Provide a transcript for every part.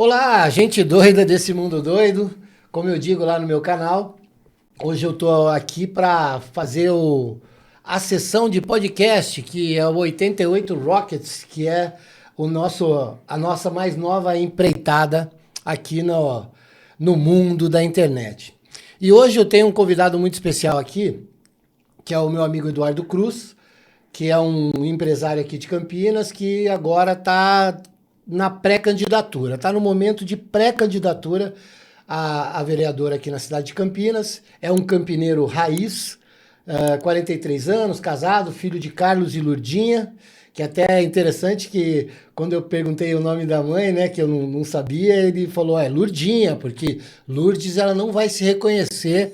Olá, gente doida desse mundo doido. Como eu digo lá no meu canal, hoje eu tô aqui para fazer a sessão de podcast, que é o 88 Rockets, que é a nossa mais nova empreitada aqui no mundo da internet. E hoje eu tenho um convidado muito especial aqui, que é o meu amigo Eduardo Cruz, que é um empresário aqui de Campinas, que agora está na pré-candidatura, está no momento de pré-candidatura a vereador aqui na cidade de Campinas. É um campineiro raiz, 43 anos, casado, filho de Carlos e Lurdinha, que até é interessante que quando eu perguntei o nome da mãe, né, que eu não sabia, ele falou, Lurdinha, porque Lourdes ela não vai se reconhecer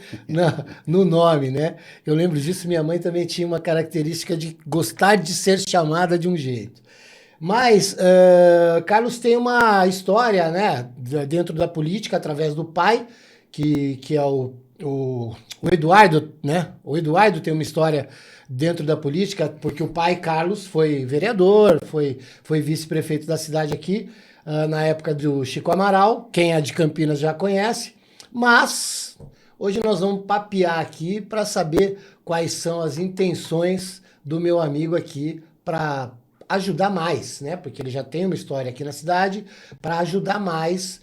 no nome, né? Eu lembro disso, minha mãe também tinha uma característica de gostar de ser chamada de um jeito. Mas Carlos tem uma história, né, dentro da política, através do pai, que é o Eduardo, né? O Eduardo tem uma história dentro da política, porque o pai, Carlos, foi vereador, foi vice-prefeito da cidade aqui, na época do Chico Amaral. Quem é de Campinas já conhece. Mas hoje nós vamos papear aqui para saber quais são as intenções do meu amigo aqui para ajudar mais, né? Porque ele já tem uma história aqui na cidade, para ajudar mais,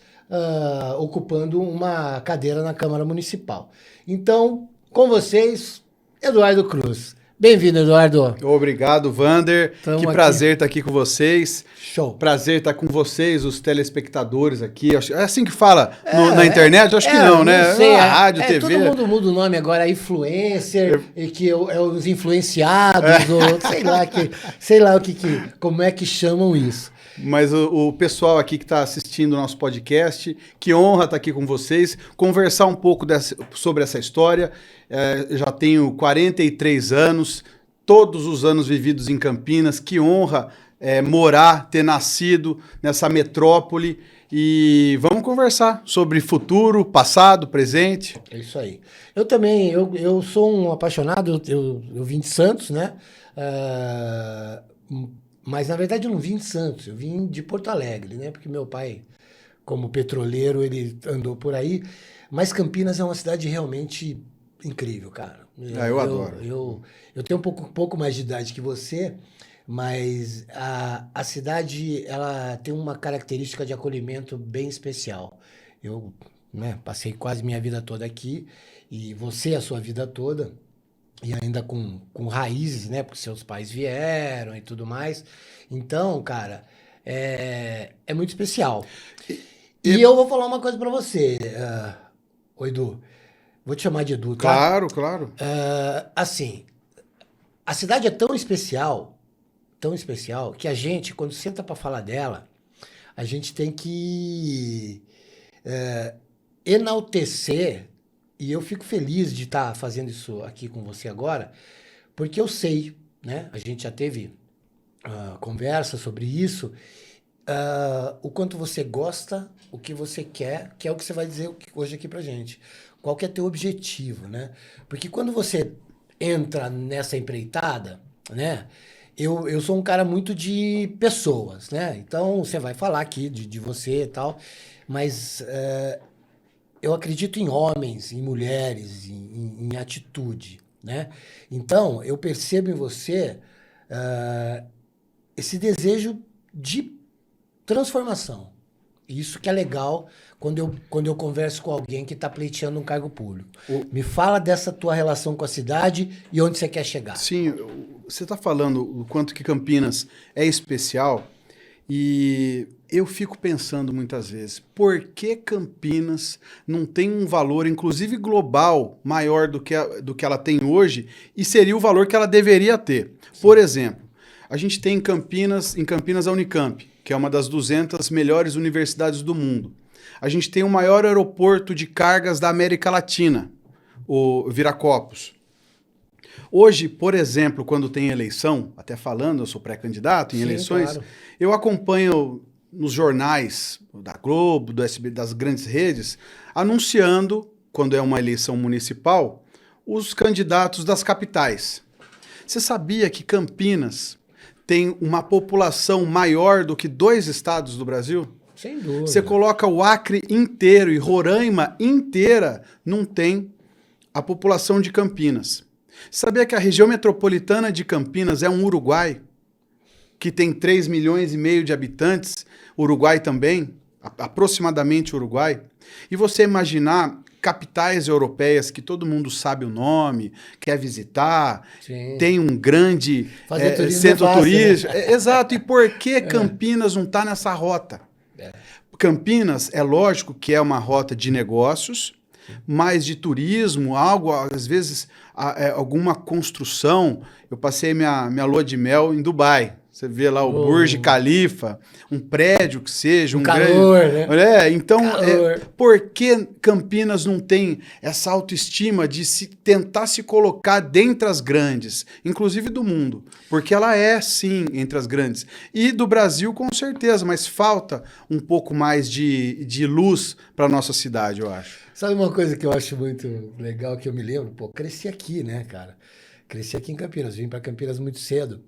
ocupando uma cadeira na Câmara Municipal. Então, com vocês, Eduardo Cruz. Bem-vindo, Eduardo. Obrigado, Vander. Que prazer estar aqui com vocês. Show. Prazer estar com vocês, os telespectadores aqui. É assim que fala na internet? Acho que não, né? Não sei, rádio, TV. Todo mundo muda o nome agora, influencer, e que é os influenciados, ou sei lá como é que chamam isso. Mas o pessoal aqui que está assistindo o nosso podcast, que honra estar aqui com vocês, conversar um pouco sobre essa história. Já tenho 43 anos, todos os anos vividos em Campinas. Que honra morar, ter nascido nessa metrópole. E vamos conversar sobre futuro, passado, presente. É isso aí. Eu também, eu sou um apaixonado, eu vim de Santos, né? Mas, na verdade, eu não vim de Santos, eu vim de Porto Alegre, né? Porque meu pai, como petroleiro, ele andou por aí. Mas Campinas é uma cidade realmente incrível, cara. Eu adoro. Eu tenho um pouco mais de idade que você, mas a cidade, ela tem uma característica de acolhimento bem especial. Eu, né, passei quase minha vida toda aqui, e você a sua vida toda. E ainda com raízes, né? Porque seus pais vieram e tudo mais. Então, cara, é muito especial. E eu vou falar uma coisa pra você, Edu. Vou te chamar de Edu, tá? Claro, claro. Assim, a cidade é tão especial, que a gente, quando senta pra falar dela, a gente tem que enaltecer. E eu fico feliz de estar fazendo isso aqui com você agora, porque eu sei, né? A gente já teve conversa sobre isso, o quanto você gosta, o que você quer, que é o que você vai dizer hoje aqui pra gente. Qual que é teu objetivo, né? Porque quando você entra nessa empreitada, né? Eu sou um cara muito de pessoas, né? Então você vai falar aqui de você e tal, mas eu acredito em homens, em mulheres, em atitude, né? Então, eu percebo em você esse desejo de transformação. Isso que é legal quando eu converso com alguém que está pleiteando um cargo público. Me fala dessa tua relação com a cidade e onde você quer chegar. Sim, você está falando o quanto que Campinas é especial. E eu fico pensando muitas vezes, por que Campinas não tem um valor, inclusive global, maior do que ela tem hoje, e seria o valor que ela deveria ter? Sim. Por exemplo, a gente tem em Campinas a Unicamp, que é uma das 200 melhores universidades do mundo. A gente tem o maior aeroporto de cargas da América Latina, o Viracopos. Hoje, por exemplo, quando tem eleição, até falando, eu sou pré-candidato em eleições, claro. Eu acompanho nos jornais da Globo, do SBT, das grandes redes, anunciando, quando é uma eleição municipal, os candidatos das capitais. Você sabia que Campinas tem uma população maior do que 2 estados do Brasil? Sem dúvida. Você coloca o Acre inteiro e Roraima inteira, não tem a população de Campinas. Sabia que a região metropolitana de Campinas é um Uruguai, que tem 3,5 milhões de habitantes, Uruguai também, aproximadamente Uruguai. E você imaginar capitais europeias que todo mundo sabe o nome, quer visitar, Sim. tem um grande é centro fácil, turístico. né? Exato, e por que Campinas não está nessa rota? Campinas, é lógico que é uma rota de negócios, mais de turismo, algo, às vezes, alguma construção. Eu passei minha lua de mel em Dubai. Você vê lá o Burj Khalifa, um prédio que seja, um calor, grande... né? Então, Calor. por que Campinas não tem essa autoestima de tentar se colocar dentre as grandes, inclusive do mundo? Porque ela é, sim, entre as grandes. E do Brasil, com certeza, mas falta um pouco mais de luz para nossa cidade, eu acho. Sabe uma coisa que eu acho muito legal, que eu me lembro? Pô, cresci aqui, né, cara? Cresci aqui em Campinas, vim para Campinas muito cedo.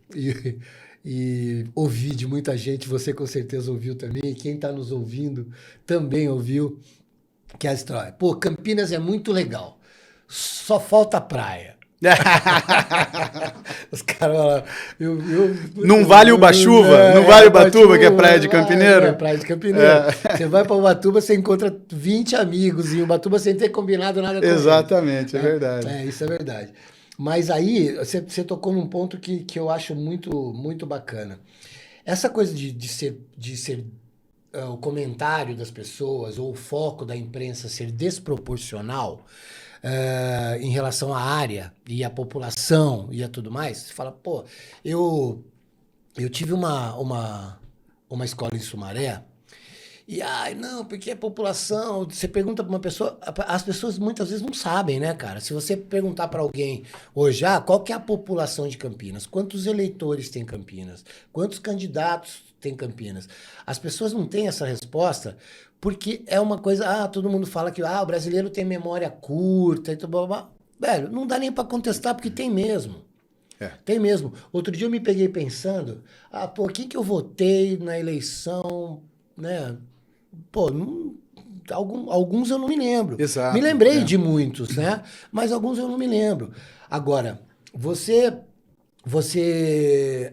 E ouvi de muita gente, você com certeza ouviu também, e quem está nos ouvindo também ouviu, que é a história. Pô, Campinas é muito legal, só falta praia. Os caras falam... Não vale Ubatuba? Não vale Ubatuba, que é praia de Campineiro? É praia de Campineiro. Você vai para Ubatuba, você encontra 20 amigos em Ubatuba sem ter combinado nada com eles. Exatamente, é verdade. Isso é verdade. Mas aí, você tocou num ponto que eu acho muito, muito bacana. Essa coisa de ser o comentário das pessoas ou o foco da imprensa ser desproporcional em relação à área e à população e a tudo mais, você fala, pô, eu tive uma escola em Sumaré. E, não, porque a população... Você pergunta para uma pessoa... As pessoas muitas vezes não sabem, né, cara? Se você perguntar para alguém hoje, qual que é a população de Campinas? Quantos eleitores tem Campinas? Quantos candidatos tem Campinas? As pessoas não têm essa resposta porque é uma coisa... todo mundo fala que o brasileiro tem memória curta e tudo, blá, blá. Velho, não dá nem para contestar porque tem mesmo. Tem mesmo. Outro dia eu me peguei pensando, por que eu votei na eleição, né? Pô, alguns eu não me lembro. Exato, me lembrei de muitos, né? Mas alguns eu não me lembro. Agora, você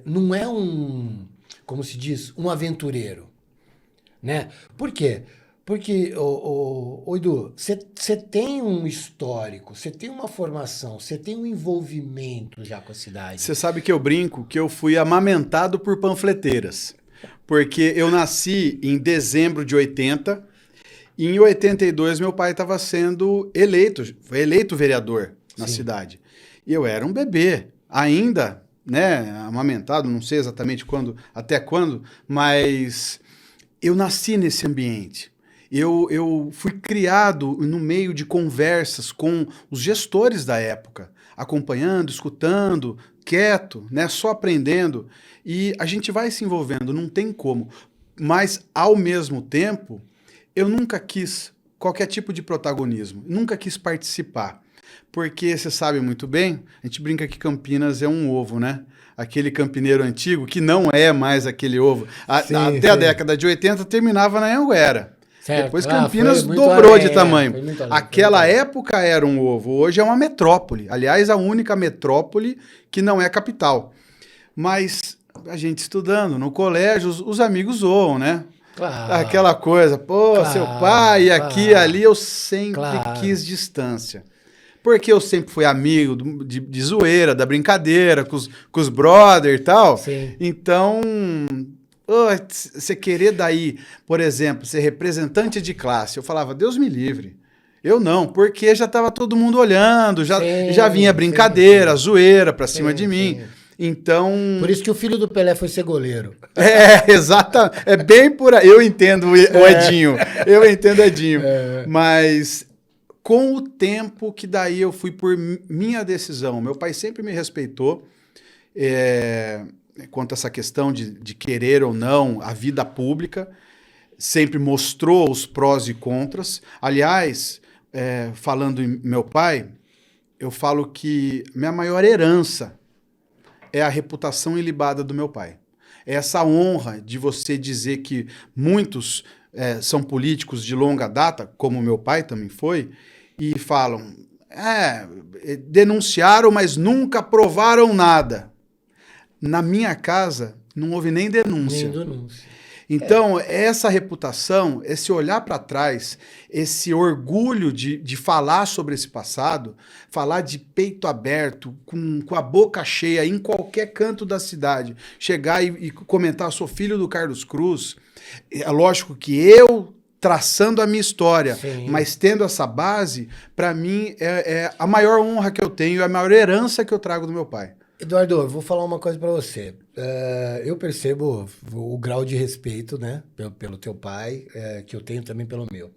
não é como se diz, um aventureiro, né? Por quê? Porque, Edu, você tem um histórico, você tem uma formação, você tem um envolvimento já com a cidade. Você sabe que eu brinco que eu fui amamentado por panfleteiras. Porque eu nasci em dezembro de 80 e em 82 meu pai estava sendo foi eleito vereador na cidade. E eu era um bebê, ainda, né, amamentado, não sei exatamente até quando, mas eu nasci nesse ambiente. Eu fui criado no meio de conversas com os gestores da época, acompanhando, escutando, quieto, né, só aprendendo. E a gente vai se envolvendo, não tem como. Mas, ao mesmo tempo, eu nunca quis qualquer tipo de protagonismo, nunca quis participar. Porque, você sabe muito bem, a gente brinca que Campinas é um ovo, né? Aquele campineiro antigo, que não é mais aquele ovo. Até a década de 80 terminava na Anhanguera. Certo. Depois Campinas dobrou de tamanho. Aquela época era um ovo, hoje é uma metrópole. Aliás, a única metrópole que não é capital. Mas a gente estudando no colégio, os amigos zoam, né? Claro. Aquela coisa, seu pai, aqui e ali, eu sempre quis distância. Porque eu sempre fui amigo de zoeira, da brincadeira, com os brother e tal. Sim. Então, você querer daí, por exemplo, ser representante de classe, eu falava, Deus me livre. Eu não, porque já estava todo mundo olhando, já vinha brincadeira, zoeira pra cima de mim. Sim. Então... Por isso que o filho do Pelé foi ser goleiro. Exatamente. É bem por aí. Eu entendo o Edinho. Eu entendo o Edinho. Mas com o tempo que daí eu fui por minha decisão. Meu pai sempre me respeitou quanto a essa questão de querer ou não a vida pública. Sempre mostrou os prós e contras. Aliás, falando em meu pai, eu falo que minha maior herança é a reputação ilibada do meu pai. É essa honra de você dizer que muitos são políticos de longa data, como meu pai também foi, e falam, denunciaram, mas nunca provaram nada. Na minha casa, não houve nem denúncia. Nem denúncia. Então, essa reputação, esse olhar para trás, esse orgulho de falar sobre esse passado, falar de peito aberto, com a boca cheia, em qualquer canto da cidade, chegar e comentar, sou filho do Carlos Cruz, é lógico que eu traçando a minha história, Sim. mas tendo essa base, para mim é a maior honra que eu tenho, é a maior herança que eu trago do meu pai. Eduardo, eu vou falar uma coisa pra você. Eu percebo o grau de respeito, né, pelo teu pai, que eu tenho também pelo meu.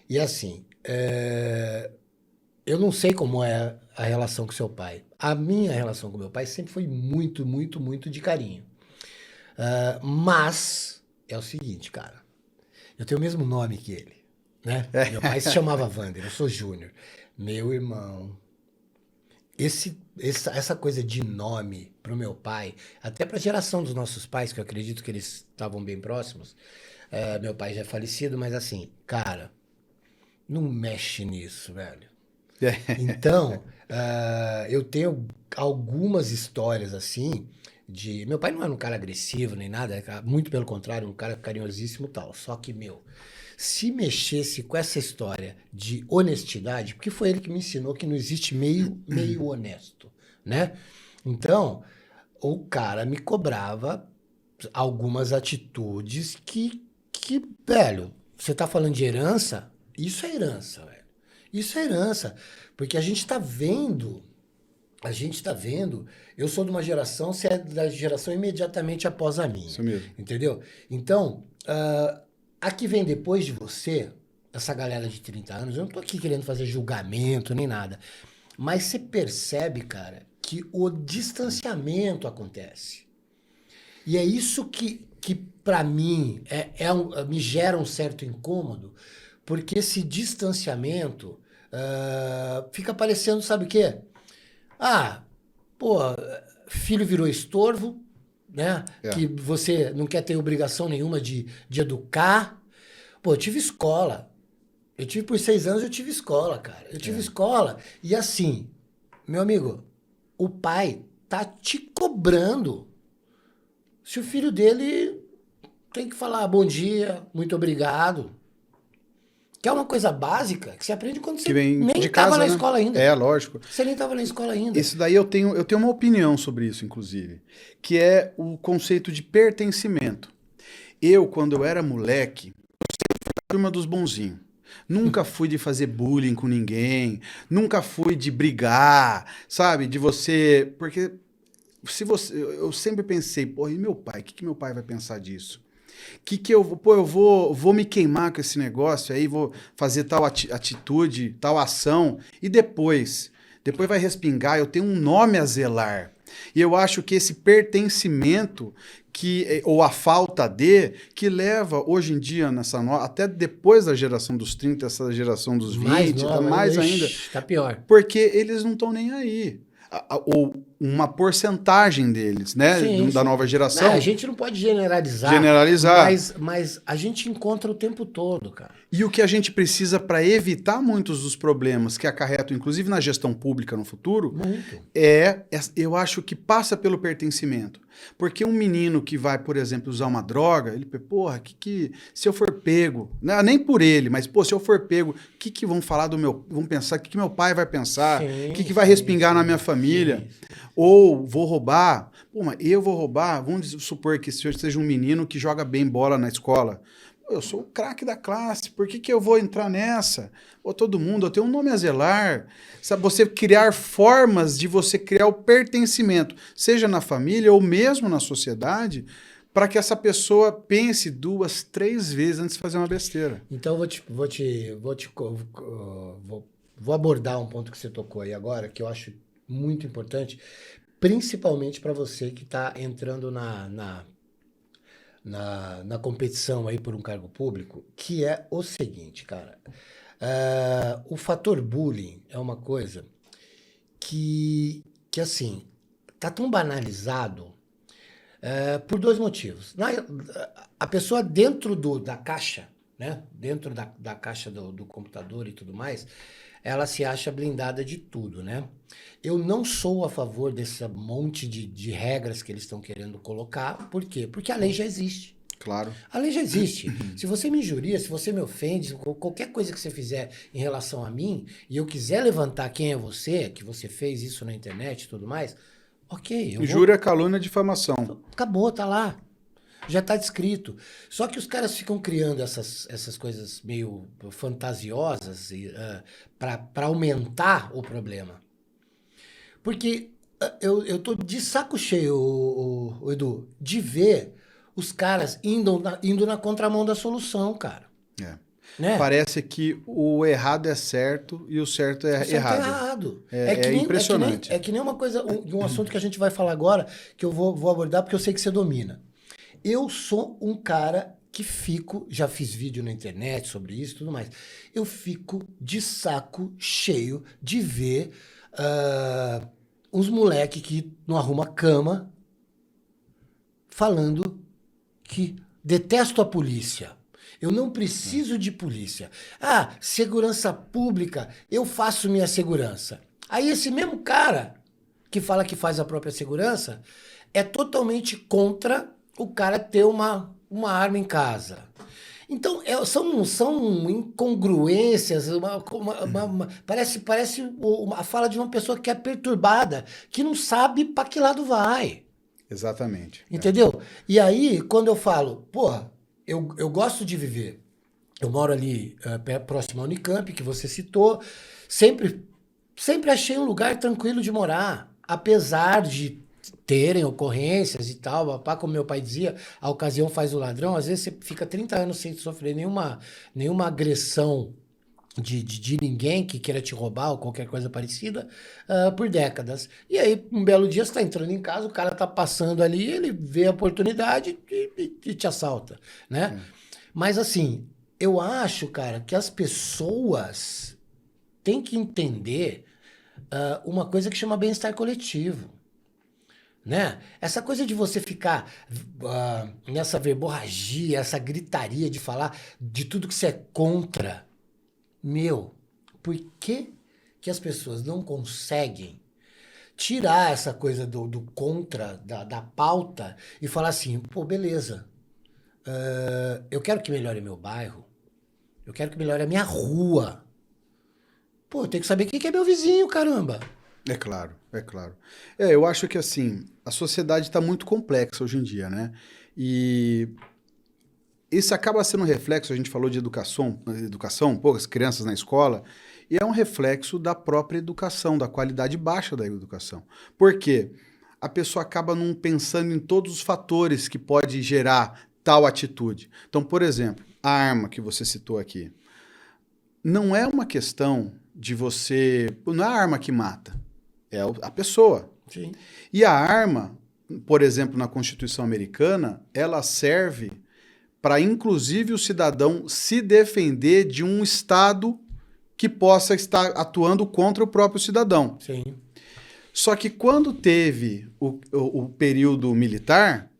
E assim, eu não sei como é a relação com seu pai. A minha relação com meu pai sempre foi muito, muito, muito de carinho. Mas é o seguinte, cara. Eu tenho o mesmo nome que ele, né? Meu pai se chamava Wander, eu sou Júnior. Meu irmão, essa coisa de nome pro meu pai, até pra geração dos nossos pais, que eu acredito que eles estavam bem próximos. Meu pai já é falecido, mas assim, cara, não mexe nisso, velho. Então, eu tenho algumas histórias assim de. Meu pai não era um cara agressivo nem nada, muito pelo contrário, um cara carinhosíssimo e tal. Só que, meu, se mexesse com essa história de honestidade, porque foi ele que me ensinou que não existe meio honesto, né? Então, o cara me cobrava algumas atitudes velho, você tá falando de herança? Isso é herança, velho. Isso é herança. Porque a gente tá vendo, eu sou de uma geração, você é da geração imediatamente após a minha. Isso mesmo. Entendeu? Então, a que vem depois de você, essa galera de 30 anos, eu não tô aqui querendo fazer julgamento nem nada, mas você percebe, cara, que o distanciamento acontece. E é isso que para mim, me gera um certo incômodo, porque esse distanciamento fica parecendo, sabe o quê? Ah, pô, filho virou estorvo, né? Que você não quer ter obrigação nenhuma de educar. Pô, eu tive escola. Eu tive por 6 anos, eu tive escola, cara. Eu tive escola. E assim, meu amigo, o pai tá te cobrando. Se o filho dele tem que falar bom dia, muito obrigado. Que é uma coisa básica que você aprende quando você Que vem nem de estava casa, na né? escola ainda. Lógico. Você nem estava na escola ainda. Isso daí eu tenho uma opinião sobre isso, inclusive, que é o conceito de pertencimento. Eu, quando eu era moleque, eu sempre fui a turma dos bonzinhos. Nunca fui de fazer bullying com ninguém, nunca fui de brigar, sabe? De você. Porque se você. Eu sempre pensei, pô, e meu pai? O que meu pai vai pensar disso? Eu vou me queimar com esse negócio aí, vou fazer tal atitude, tal ação, e depois vai respingar, eu tenho um nome a zelar. E eu acho que esse pertencimento, ou a falta que leva hoje em dia, até depois da geração dos 30, essa geração dos 20, nova, mais ainda. Tá pior. Porque eles não estão nem aí. Ou uma porcentagem deles, né? Da nova geração. Não, a gente não pode generalizar. Mas a gente encontra o tempo todo, cara. E o que a gente precisa para evitar muitos dos problemas que acarretam, inclusive na gestão pública no futuro, eu acho que passa pelo pertencimento. Porque um menino que vai, por exemplo, usar uma droga, ele, porra, se eu for pego, nem por ele, mas, pô, se eu for pego, o que vão falar vão pensar, o que meu pai vai pensar, o que vai respingar na minha família? Ou vou roubar, pô, mas eu vou roubar, vamos supor que se eu seja um menino que joga bem bola na escola, eu sou o craque da classe, por que eu vou entrar nessa? Ou todo mundo, eu tenho um nome a zelar. Sabe, você criar formas de você criar o pertencimento, seja na família ou mesmo na sociedade, para que essa pessoa pense 2, 3 vezes antes de fazer uma besteira. Então vou abordar um ponto que você tocou aí agora, que eu acho muito importante, principalmente para você que está entrando na competição aí por um cargo público, que é o seguinte, cara. O fator bullying é uma coisa que assim, tá tão banalizado por 2 motivos. A pessoa dentro da caixa, né? Dentro da caixa do computador e tudo mais, ela se acha blindada de tudo, né? Eu não sou a favor desse monte de regras que eles estão querendo colocar. Por quê? Porque a lei já existe. Claro. A lei já existe. Se você me injuria, se você me ofende, qualquer coisa que você fizer em relação a mim, e eu quiser levantar quem é você, que você fez isso na internet e tudo mais, ok. Injúria, calúnia, difamação. Acabou, tá lá. Já tá descrito. Só que os caras ficam criando essas coisas meio fantasiosas para aumentar o problema. Porque eu tô de saco cheio, o Edu, de ver os caras indo na contramão da solução, cara. É. Né? Parece que o errado é certo e o certo é Certo errado. é errado. É impressionante. É que nem uma coisa, um assunto que a gente vai falar agora, que eu vou abordar porque eu sei que você domina. Eu sou um cara que já fiz vídeo na internet sobre isso e tudo mais. Eu fico de saco cheio de ver uns moleque que não arruma cama falando que detesto a polícia. Eu não preciso de polícia. Ah, segurança pública, eu faço minha segurança. Aí esse mesmo cara que fala que faz a própria segurança é totalmente contra o cara ter uma arma em casa. Então, são incongruências, parece a fala de uma pessoa que é perturbada, que não sabe para que lado vai. Exatamente. Entendeu? E aí, quando eu falo, porra, eu gosto de viver. Eu moro ali próximo à Unicamp, que você citou. Sempre achei um lugar tranquilo de morar. Apesar de terem ocorrências e tal, papá, como meu pai dizia, a ocasião faz o ladrão. Às vezes você fica 30 anos sem sofrer nenhuma agressão de ninguém que queira te roubar ou qualquer coisa parecida por décadas. E aí, um belo dia, você está entrando em casa, o cara tá passando ali, ele vê a oportunidade e te assalta, né? Mas assim, eu acho, cara, que as pessoas têm que entender uma coisa que chama bem-estar coletivo. Né? Essa coisa de você ficar nessa verborragia, essa gritaria de falar de tudo que você é contra. Meu, por que as pessoas não conseguem tirar essa coisa do contra, da pauta, e falar assim, pô, beleza, eu quero que melhore meu bairro, eu quero que melhore a minha rua. Pô, eu tenho que saber quem que é meu vizinho, caramba. É claro, é claro. Eu acho que assim, a sociedade está muito complexa hoje em dia, né? E isso acaba sendo um reflexo, a gente falou de educação, poucas crianças na escola, e é um reflexo da própria educação, da qualidade baixa da educação. Por quê? A pessoa acaba não pensando em todos os fatores que pode gerar tal atitude. Então, por exemplo, a arma que você citou aqui. Não é uma questão de você... Não é a arma que mata, é a pessoa. Sim. E a arma, por exemplo, na Constituição Americana, ela serve para, inclusive, o cidadão se defender de um Estado que possa estar atuando contra o próprio cidadão. Sim. Só que quando teve o período militar,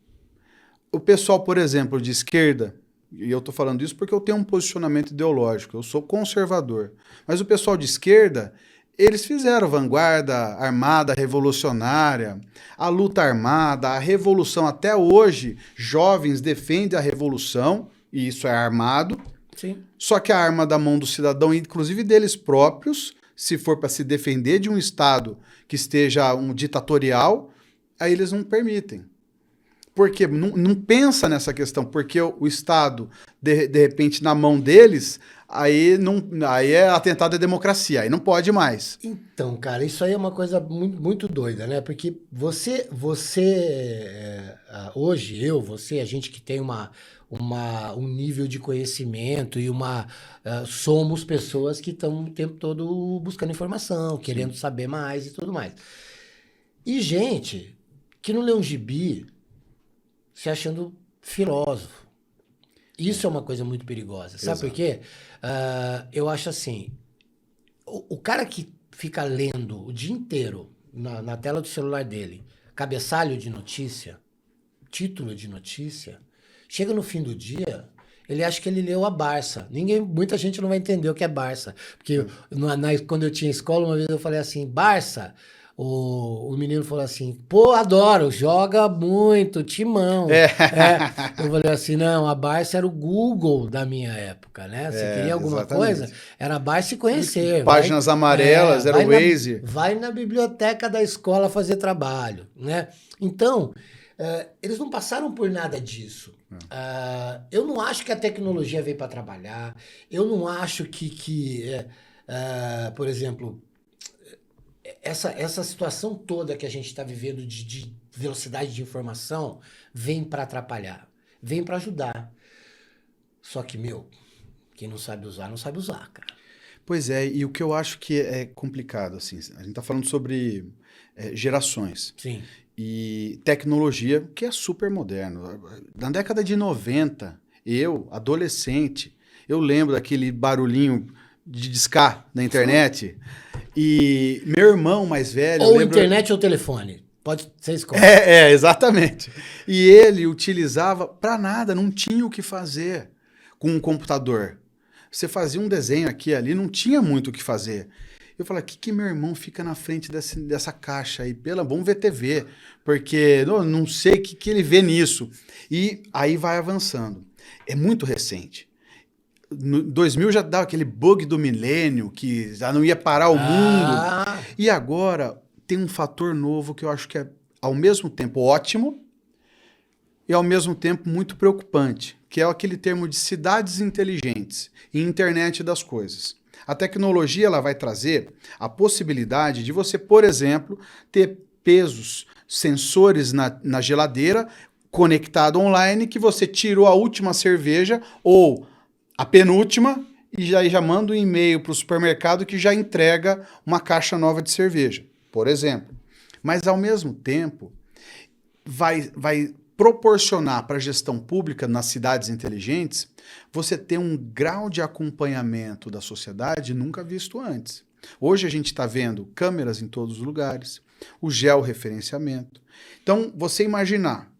o pessoal, por exemplo, de esquerda, e eu estou falando isso porque eu tenho um posicionamento ideológico, eu sou conservador, mas o pessoal de esquerda, eles fizeram vanguarda armada revolucionária, a luta armada, a revolução. Até hoje, jovens defendem a revolução, e isso é armado. Sim. Só que a arma da mão do cidadão, inclusive deles próprios, se for para se defender de um Estado que esteja ditatorial, aí eles não permitem. Porque não pensa nessa questão, porque o Estado, de repente, na mão deles, aí é atentado à democracia, aí não pode mais. Então, cara, isso aí é uma coisa muito, muito doida, né? Porque hoje, você, a gente que tem um nível de conhecimento e somos pessoas que estão o tempo todo buscando informação, querendo saber mais e tudo mais. E gente que não lê um gibi se achando filósofo. Isso é uma coisa muito perigosa. Sabe por quê? Eu acho assim, o cara que fica lendo o dia inteiro na tela do celular dele, cabeçalho de notícia, título de notícia, chega no fim do dia, Ele acha que ele leu a Barça. Muita gente não vai entender o que é Barça. Porque quando eu tinha escola, uma vez eu falei assim, Barça, o menino falou assim, pô, adoro, joga muito, Timão. Eu falei assim, não, a Barça era o Google da minha época, né? Você queria alguma coisa, era a Barça e conhecer. Páginas amarelas, era o Waze. Vai na biblioteca da escola fazer trabalho, né? Então, eles não passaram por nada disso. Eu não acho que a tecnologia veio para trabalhar. Eu não acho por exemplo, essa situação toda que a gente está vivendo de velocidade de informação vem para atrapalhar, vem para ajudar. Só que, quem não sabe usar, não sabe usar, cara. Pois é, e o que eu acho que é complicado, assim, a gente está falando sobre gerações. Sim. E tecnologia, que é super moderno. Na década de 90, eu, adolescente, eu lembro daquele barulhinho de discar na internet. E meu irmão mais velho... Ou internet ou telefone. Pode ser escolha. Exatamente. E ele utilizava para nada, não tinha o que fazer com um computador. Você fazia um desenho aqui e ali, não tinha muito o que fazer. Eu falei, que meu irmão fica na frente dessa caixa aí? Vamos ver TV, porque não sei o que ele vê nisso. E aí vai avançando. É muito recente. No 2000 já dava aquele bug do milênio, que já não ia parar o mundo. E agora tem um fator novo que eu acho que é, ao mesmo tempo, ótimo e, ao mesmo tempo, muito preocupante, que é aquele termo de cidades inteligentes e internet das coisas. A tecnologia ela vai trazer a possibilidade de você, por exemplo, ter pesos, sensores na geladeira conectado online que você tirou a última cerveja ou a penúltima e já manda um e-mail para o supermercado que já entrega uma caixa nova de cerveja, por exemplo. Mas, ao mesmo tempo, vai proporcionar para a gestão pública nas cidades inteligentes você ter um grau de acompanhamento da sociedade nunca visto antes. Hoje a gente está vendo câmeras em todos os lugares, o georreferenciamento. Então, você imaginar,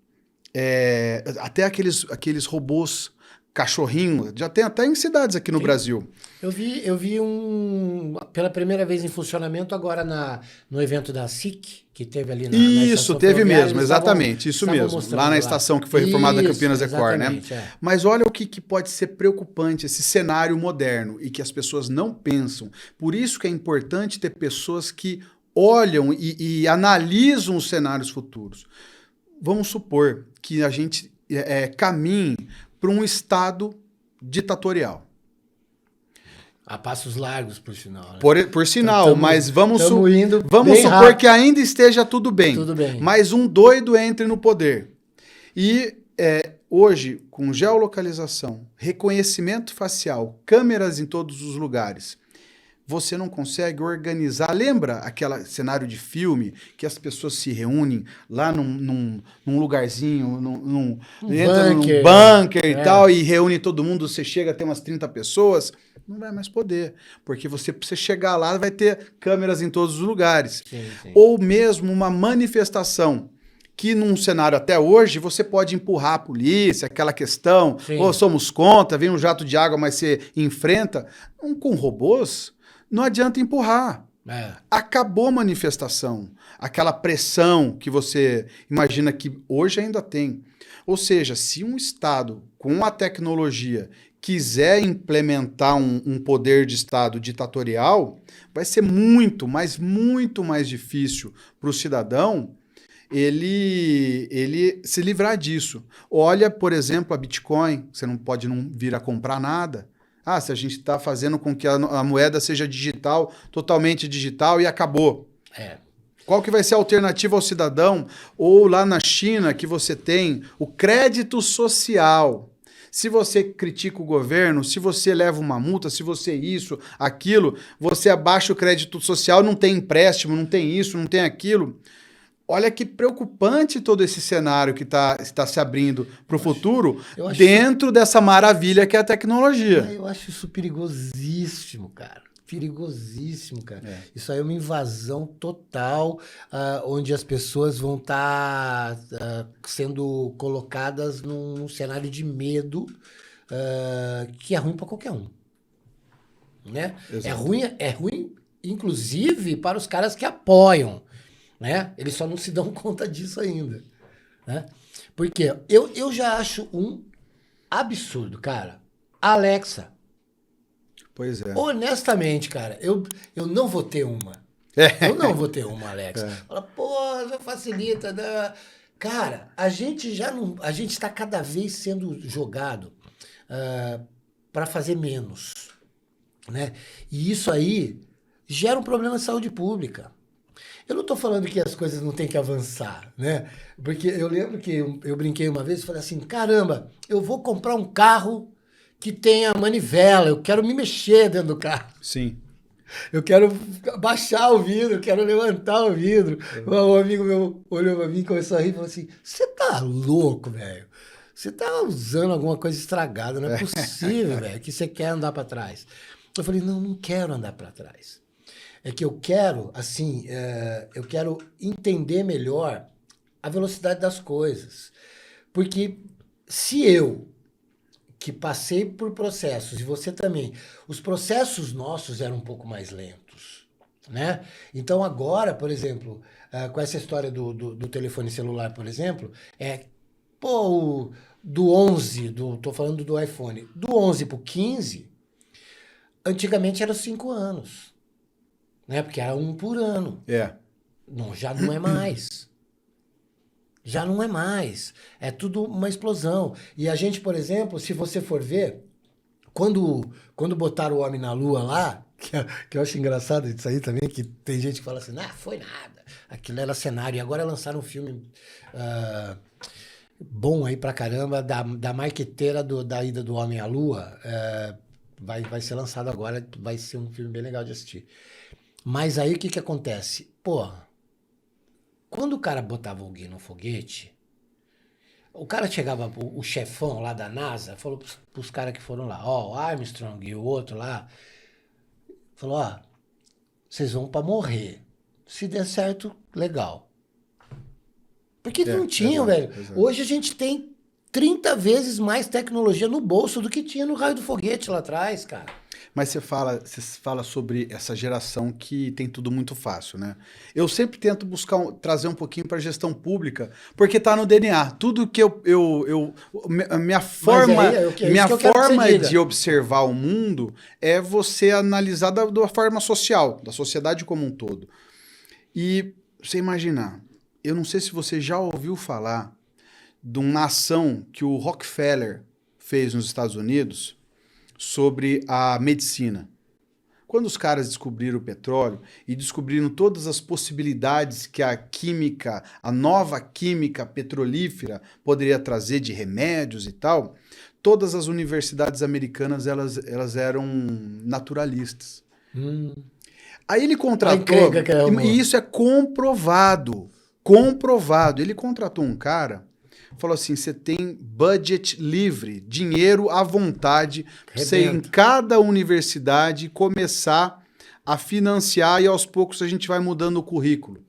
até aqueles robôs cachorrinho, já tem até em cidades aqui no Brasil. Eu vi pela primeira vez em funcionamento agora no evento da SIC, que teve ali na Isso, teve mesmo, exatamente, isso mesmo. Lá na estação que foi reformada da Campinas Ecor, né? Mas olha o que pode ser preocupante, esse cenário moderno, e que as pessoas não pensam. Por isso que é importante ter pessoas que olham e analisam os cenários futuros. Vamos supor que a gente caminhe para um estado ditatorial. A passos largos, por sinal. Né? Por sinal, mas vamos supor rápido. que ainda esteja tudo bem. Tudo bem. Mas um doido entre no poder. E hoje, com geolocalização, reconhecimento facial, câmeras em todos os lugares, você não consegue organizar. Lembra aquele cenário de filme que as pessoas se reúnem lá num lugarzinho, entra num bunker e tal, e reúne todo mundo, você chega a ter umas 30 pessoas? Não vai mais poder, porque pra você chegar lá vai ter câmeras em todos os lugares. Sim. Ou mesmo uma manifestação que num cenário até hoje você pode empurrar a polícia, aquela questão, ou somos contra, vem um jato de água, mas você enfrenta. Com robôs, não adianta empurrar. Acabou a manifestação. Aquela pressão que você imagina que hoje ainda tem. Ou seja, se um Estado com a tecnologia quiser implementar um poder de Estado ditatorial, vai ser muito, mas muito mais difícil para o cidadão ele se livrar disso. Olha, por exemplo, a Bitcoin, você não pode não vir a comprar nada. Se a gente está fazendo com que a moeda seja digital, totalmente digital, e acabou. Qual que vai ser a alternativa ao cidadão? Ou lá na China, que você tem o crédito social. Se você critica o governo, se você leva uma multa, se você isso, aquilo, você abaixa o crédito social, não tem empréstimo, não tem isso, não tem aquilo. Olha que preocupante todo esse cenário que está se abrindo para o futuro dentro dessa maravilha que é a tecnologia. Eu acho isso perigosíssimo, cara. Perigosíssimo, cara. Isso aí é uma invasão total, onde as pessoas vão estar sendo colocadas num cenário de medo, que é ruim para qualquer um, né? Exato. É ruim, inclusive, para os caras que apoiam, né? Eles só não se dão conta disso ainda, né? Porque eu já acho um absurdo, cara. Alexa, Pois é. honestamente, cara, eu não vou ter uma. Eu É. não vou ter uma Alexa. Fala, pô, já facilita, né? Cara, a gente já não. A gente está cada vez sendo jogado para fazer menos, né? E isso aí gera um problema de saúde pública. Eu não estou falando que as coisas não têm que avançar, né? Porque eu lembro que eu brinquei uma vez e falei assim: caramba, eu vou comprar um carro que tenha manivela, eu quero me mexer dentro do carro. Sim. Eu quero baixar o vidro, eu quero levantar o vidro. Um amigo meu olhou pra mim e começou a rir e falou assim: você tá louco, velho? Você tá usando alguma coisa estragada, não é possível, velho, que você quer andar para trás. Eu falei: não, não quero andar para trás. É que eu quero, assim, eu quero entender melhor a velocidade das coisas. Porque se eu, que passei por processos, e você também, os processos nossos eram um pouco mais lentos, né? Então agora, por exemplo, com essa história do telefone celular, por exemplo, pô, do 11, tô falando do iPhone, do 11 pro 15, antigamente era 5 anos, né? Porque era um por ano. É. Não, já não é mais. Já não é mais. É tudo uma explosão. E a gente, por exemplo, se você for ver, quando botaram o homem na lua lá, que eu acho engraçado isso aí também, que tem gente que fala assim, ah, foi nada. Aquilo era cenário. E agora lançaram um filme bom aí pra caramba, da marqueteira da ida do homem à lua. Vai ser lançado agora, vai ser um filme bem legal de assistir. Mas aí o que acontece? Pô, quando o cara botava alguém no foguete, o cara chegava, o chefão lá da NASA, falou pros caras que foram lá, ó, o Armstrong e o outro lá, falou, ó, vocês vão pra morrer. Se der certo, legal. Porque não tinham, Exato, velho. exato. Hoje a gente tem 30 vezes mais tecnologia no bolso do que tinha no raio do foguete lá atrás, cara. Mas você fala sobre essa geração que tem tudo muito fácil, né? Eu sempre tento buscar trazer um pouquinho para a gestão pública, porque tá no DNA. Tudo que a minha forma, minha isso que eu quero que forma você diga. de observar o mundo é você analisar da forma social, da sociedade como um todo. E você imaginar, eu não sei se você já ouviu falar de uma ação que o Rockefeller fez nos Estados Unidos sobre a medicina. Quando os caras descobriram o petróleo e descobriram todas as possibilidades que a química, a nova química petrolífera poderia trazer de remédios e tal, todas as universidades americanas elas eram naturalistas. Aí ele contratou, encrenca que é, amor. e isso é comprovado, comprovado. Ele contratou um cara, falou assim, você tem budget livre, dinheiro à vontade, pra você ir em cada universidade começar a financiar e aos poucos a gente vai mudando o currículo.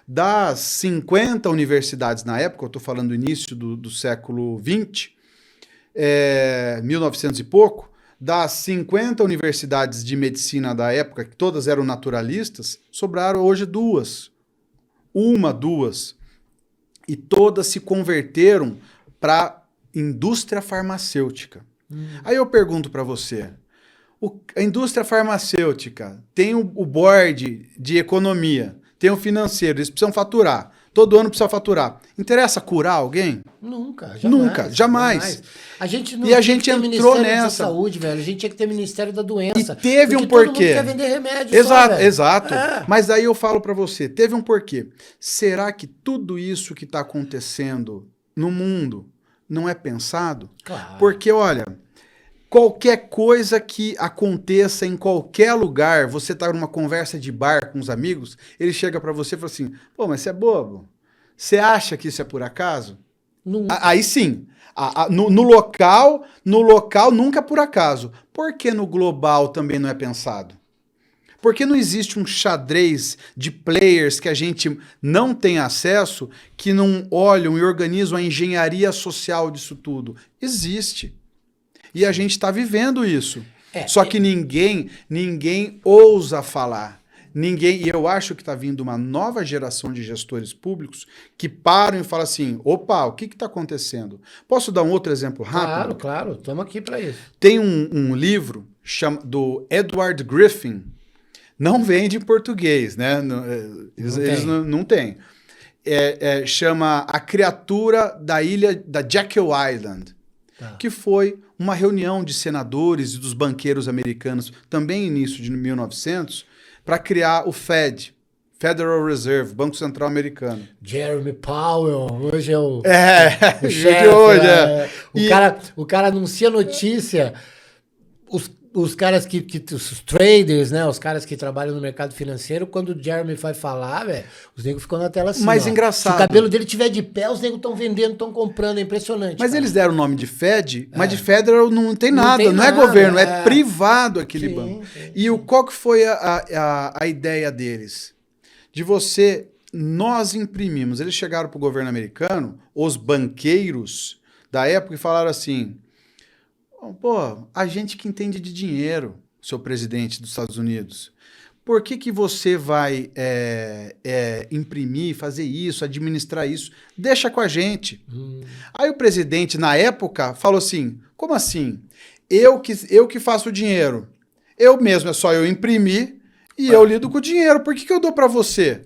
Das 50 universidades na época, eu estou falando do início do século XX, 1900 e pouco, das 50 universidades de medicina da época, que todas eram naturalistas, sobraram hoje duas. Duas. E todas se converteram para indústria farmacêutica. Aí eu pergunto para você, a indústria farmacêutica tem o board de economia, tem o financeiro, eles precisam faturar. Todo ano precisa faturar. Interessa curar alguém? Nunca, jamais. Nunca, jamais. A gente não E a gente entrou Ministério da nessa. Saúde, velho. A gente tinha que ter Ministério da Doença. E teve um porque porquê. Todo mundo quer vender remédio Exato, só, velho. exato. Mas aí eu falo pra você, teve um porquê. Será que tudo isso que tá acontecendo no mundo não é pensado? Claro. Porque, olha, qualquer coisa que aconteça em qualquer lugar, você tá numa conversa de bar com os amigos, ele chega pra você e fala assim, pô, mas você é bobo? Você acha que isso é por acaso? Aí sim. No local nunca é por acaso. Por que no global também não é pensado? Por que não existe um xadrez de players que a gente não tem acesso, que não olham e organizam a engenharia social disso tudo? Existe. E a gente está vivendo isso. É, Só que ninguém ousa falar. E eu acho que está vindo uma nova geração de gestores públicos que param e falam assim, opa, o que está acontecendo? Posso dar um outro exemplo rápido? Claro, estamos aqui para isso. Tem um livro do Edward Griffin, não vende em português, né? Eles não têm. Chama A Criatura da Ilha da Jekyll Island, que foi uma reunião de senadores e dos banqueiros americanos, também início de 1900, para criar o Fed, Federal Reserve, Banco Central Americano. Jeremy Powell, hoje é o chefe, de hoje, O cara anuncia notícia, os caras os traders, né, os caras que trabalham no mercado financeiro, quando o Jeremy vai falar, velho, os negros ficam na tela assim, Mas engraçado. Se o cabelo dele tiver de pé, os negros estão vendendo, estão comprando, é impressionante. Mas cara. Eles deram o nome de Fed, mas de Federal não tem nada, não é governo, é privado aquele banco. E qual que foi a ideia deles? Nós imprimimos, eles chegaram para o governo americano, os banqueiros da época, e falaram assim, pô, a gente que entende de dinheiro, seu presidente dos Estados Unidos, por que você vai imprimir, fazer isso, administrar isso? Deixa com a gente. Aí o presidente, na época, falou assim, como assim? Eu que faço o dinheiro. Eu mesmo, é só eu imprimir e eu lido com o dinheiro. Por que eu dou para você?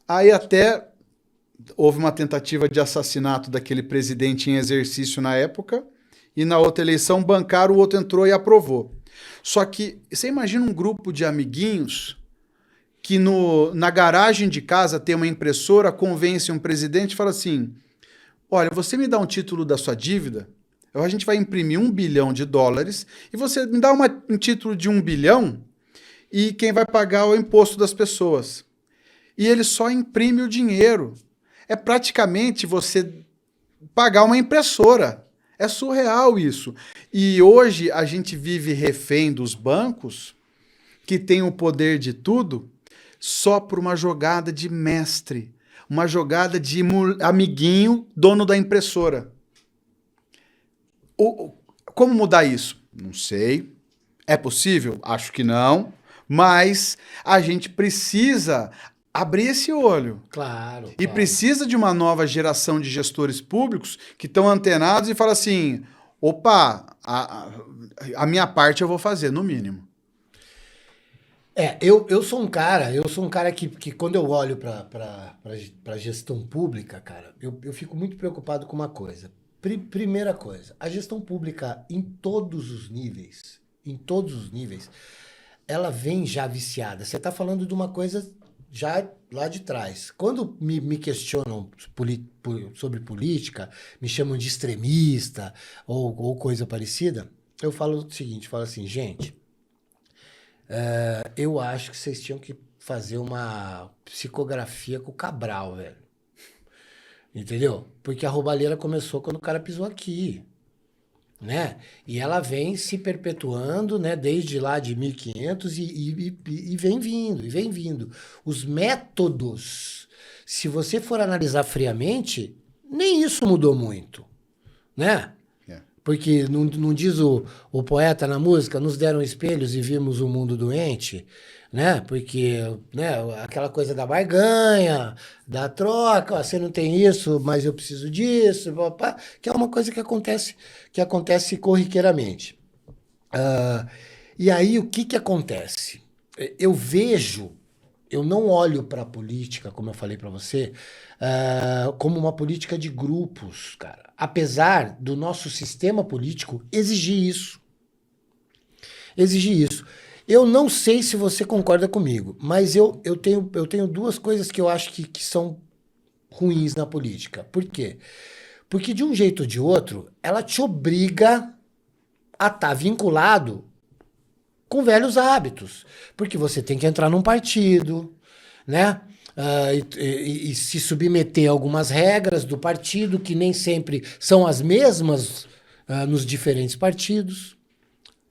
Aí até houve uma tentativa de assassinato daquele presidente em exercício na época, e na outra eleição bancaram, o outro entrou e aprovou. Só que você imagina um grupo de amiguinhos que na garagem de casa tem uma impressora, convence um presidente e fala assim, olha, você me dá um título da sua dívida, a gente vai imprimir $1 bilhão e você me dá um título de 1 bilhão e quem vai pagar é o imposto das pessoas. E ele só imprime o dinheiro. É praticamente você pagar uma impressora. É surreal isso. E hoje a gente vive refém dos bancos, que tem o poder de tudo, só por uma jogada de mestre, uma jogada de amiguinho, dono da impressora. Como mudar isso? Não sei. É possível? Acho que não. Mas a gente precisa abrir esse olho. Claro. E precisa de uma nova geração de gestores públicos que estão antenados e falam assim, opa, a minha parte eu vou fazer, no mínimo. Eu sou um cara que quando eu olho para gestão pública, cara, eu fico muito preocupado com uma coisa. Primeira coisa, a gestão pública em todos os níveis, ela vem já viciada. Você está falando de uma coisa já lá de trás. Quando me questionam sobre política, me chamam de extremista ou coisa parecida, eu falo o seguinte, falo assim, gente, eu acho que vocês tinham que fazer uma psicografia com o Cabral, velho. Entendeu? Porque a roubalheira começou quando o cara pisou aqui, né? E ela vem se perpetuando, né? Desde lá de 1500 e vem vindo. Os métodos, se você for analisar friamente, nem isso mudou muito, né? Porque não diz o poeta na música, nos deram espelhos e vimos o mundo doente, né? Porque, né, aquela coisa da barganha, da troca, ó, você não tem isso, mas eu preciso disso, que é uma coisa que acontece corriqueiramente. E aí, o que acontece? Eu não olho para a política, como eu falei para você, como uma política de grupos, cara. Apesar do nosso sistema político exigir isso. Eu não sei se você concorda comigo, mas eu tenho duas coisas que eu acho que são ruins na política. Por quê? Porque de um jeito ou de outro, ela te obriga a estar vinculado com velhos hábitos. Porque você tem que entrar num partido, né? E se submeter a algumas regras do partido, que nem sempre são as mesmas nos diferentes partidos,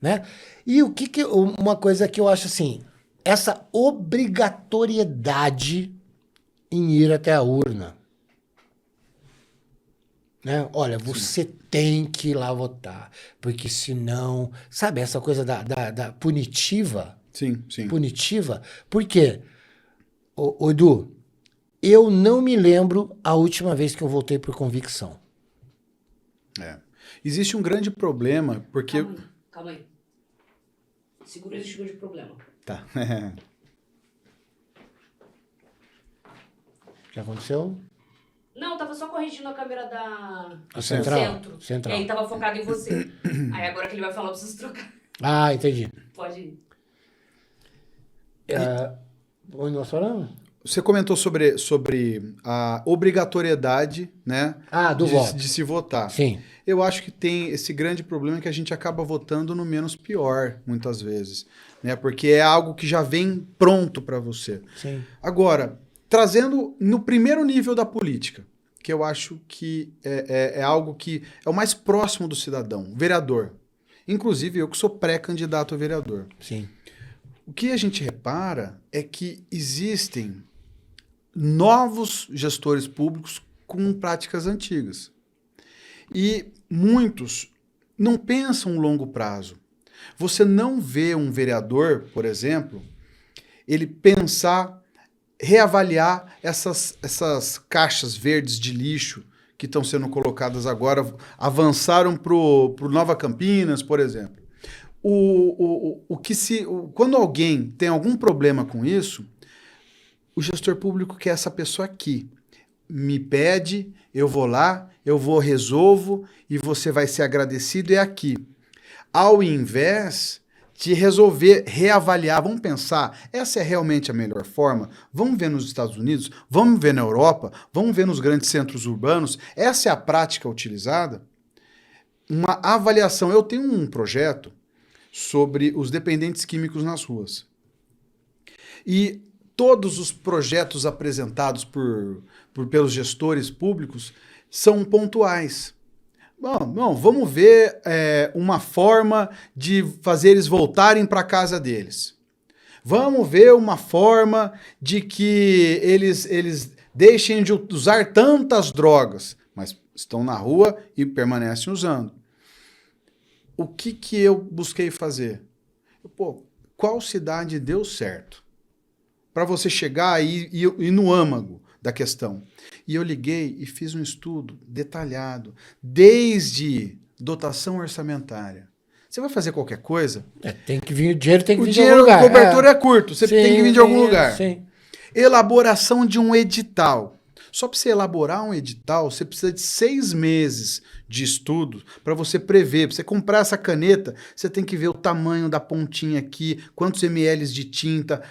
né? E uma coisa que eu acho assim, essa obrigatoriedade em ir até a urna. Né? Olha, você tem que ir lá votar, porque senão, sabe, essa coisa da punitiva, Sim, sim. punitiva, por quê? Ô, Edu, eu não me lembro a última vez que eu votei por convicção. É. Existe um grande problema, porque... Calma aí. Segura esse tipo de problema. Tá. O que aconteceu? Não, eu tava só corrigindo a câmera A do central. centro. Central. E aí tava focado em você. Aí agora que ele vai falar, eu preciso trocar. Ah, entendi. Pode ir. Onde nós falamos? Você comentou sobre a obrigatoriedade, né, Do voto. de se votar. Sim. Eu acho que tem esse grande problema que a gente acaba votando no menos pior, muitas vezes, né, porque é algo que já vem pronto para você. Sim. Agora, trazendo no primeiro nível da política, que eu acho que é algo que é o mais próximo do cidadão, vereador. Inclusive, eu que sou pré-candidato a vereador. Sim. O que a gente repara é que existem novos gestores públicos com práticas antigas. E muitos não pensam no longo prazo. Você não vê um vereador, por exemplo, ele pensar, reavaliar essas caixas verdes de lixo que estão sendo colocadas agora, avançaram para o Nova Campinas, por exemplo. Quando alguém tem algum problema com isso, o gestor público quer essa pessoa aqui. Me pede, eu vou lá, eu vou, resolvo e você vai ser agradecido, é aqui. Ao invés de resolver, reavaliar, vamos pensar, essa é realmente a melhor forma? Vamos ver nos Estados Unidos, vamos ver na Europa, vamos ver nos grandes centros urbanos, essa é a prática utilizada? Uma avaliação. Eu tenho um projeto sobre os dependentes químicos nas ruas. E todos os projetos apresentados pelos gestores públicos são pontuais. Bom, vamos ver uma forma de fazer eles voltarem para a casa deles. Vamos ver uma forma de que eles deixem de usar tantas drogas, mas estão na rua e permanecem usando. O que eu busquei fazer? Qual cidade deu certo? Para você chegar e ir no âmago da questão. E eu liguei e fiz um estudo detalhado, desde dotação orçamentária. Você vai fazer qualquer coisa? Tem que vir, o dinheiro tem que vir de dinheiro, algum lugar. O cobertura é curto, você tem que vir de algum lugar. Sim. Elaboração de um edital. Só para você elaborar um edital, você precisa de 6 meses de estudo para você prever. Para você comprar essa caneta, você tem que ver o tamanho da pontinha aqui, quantos ml de tinta,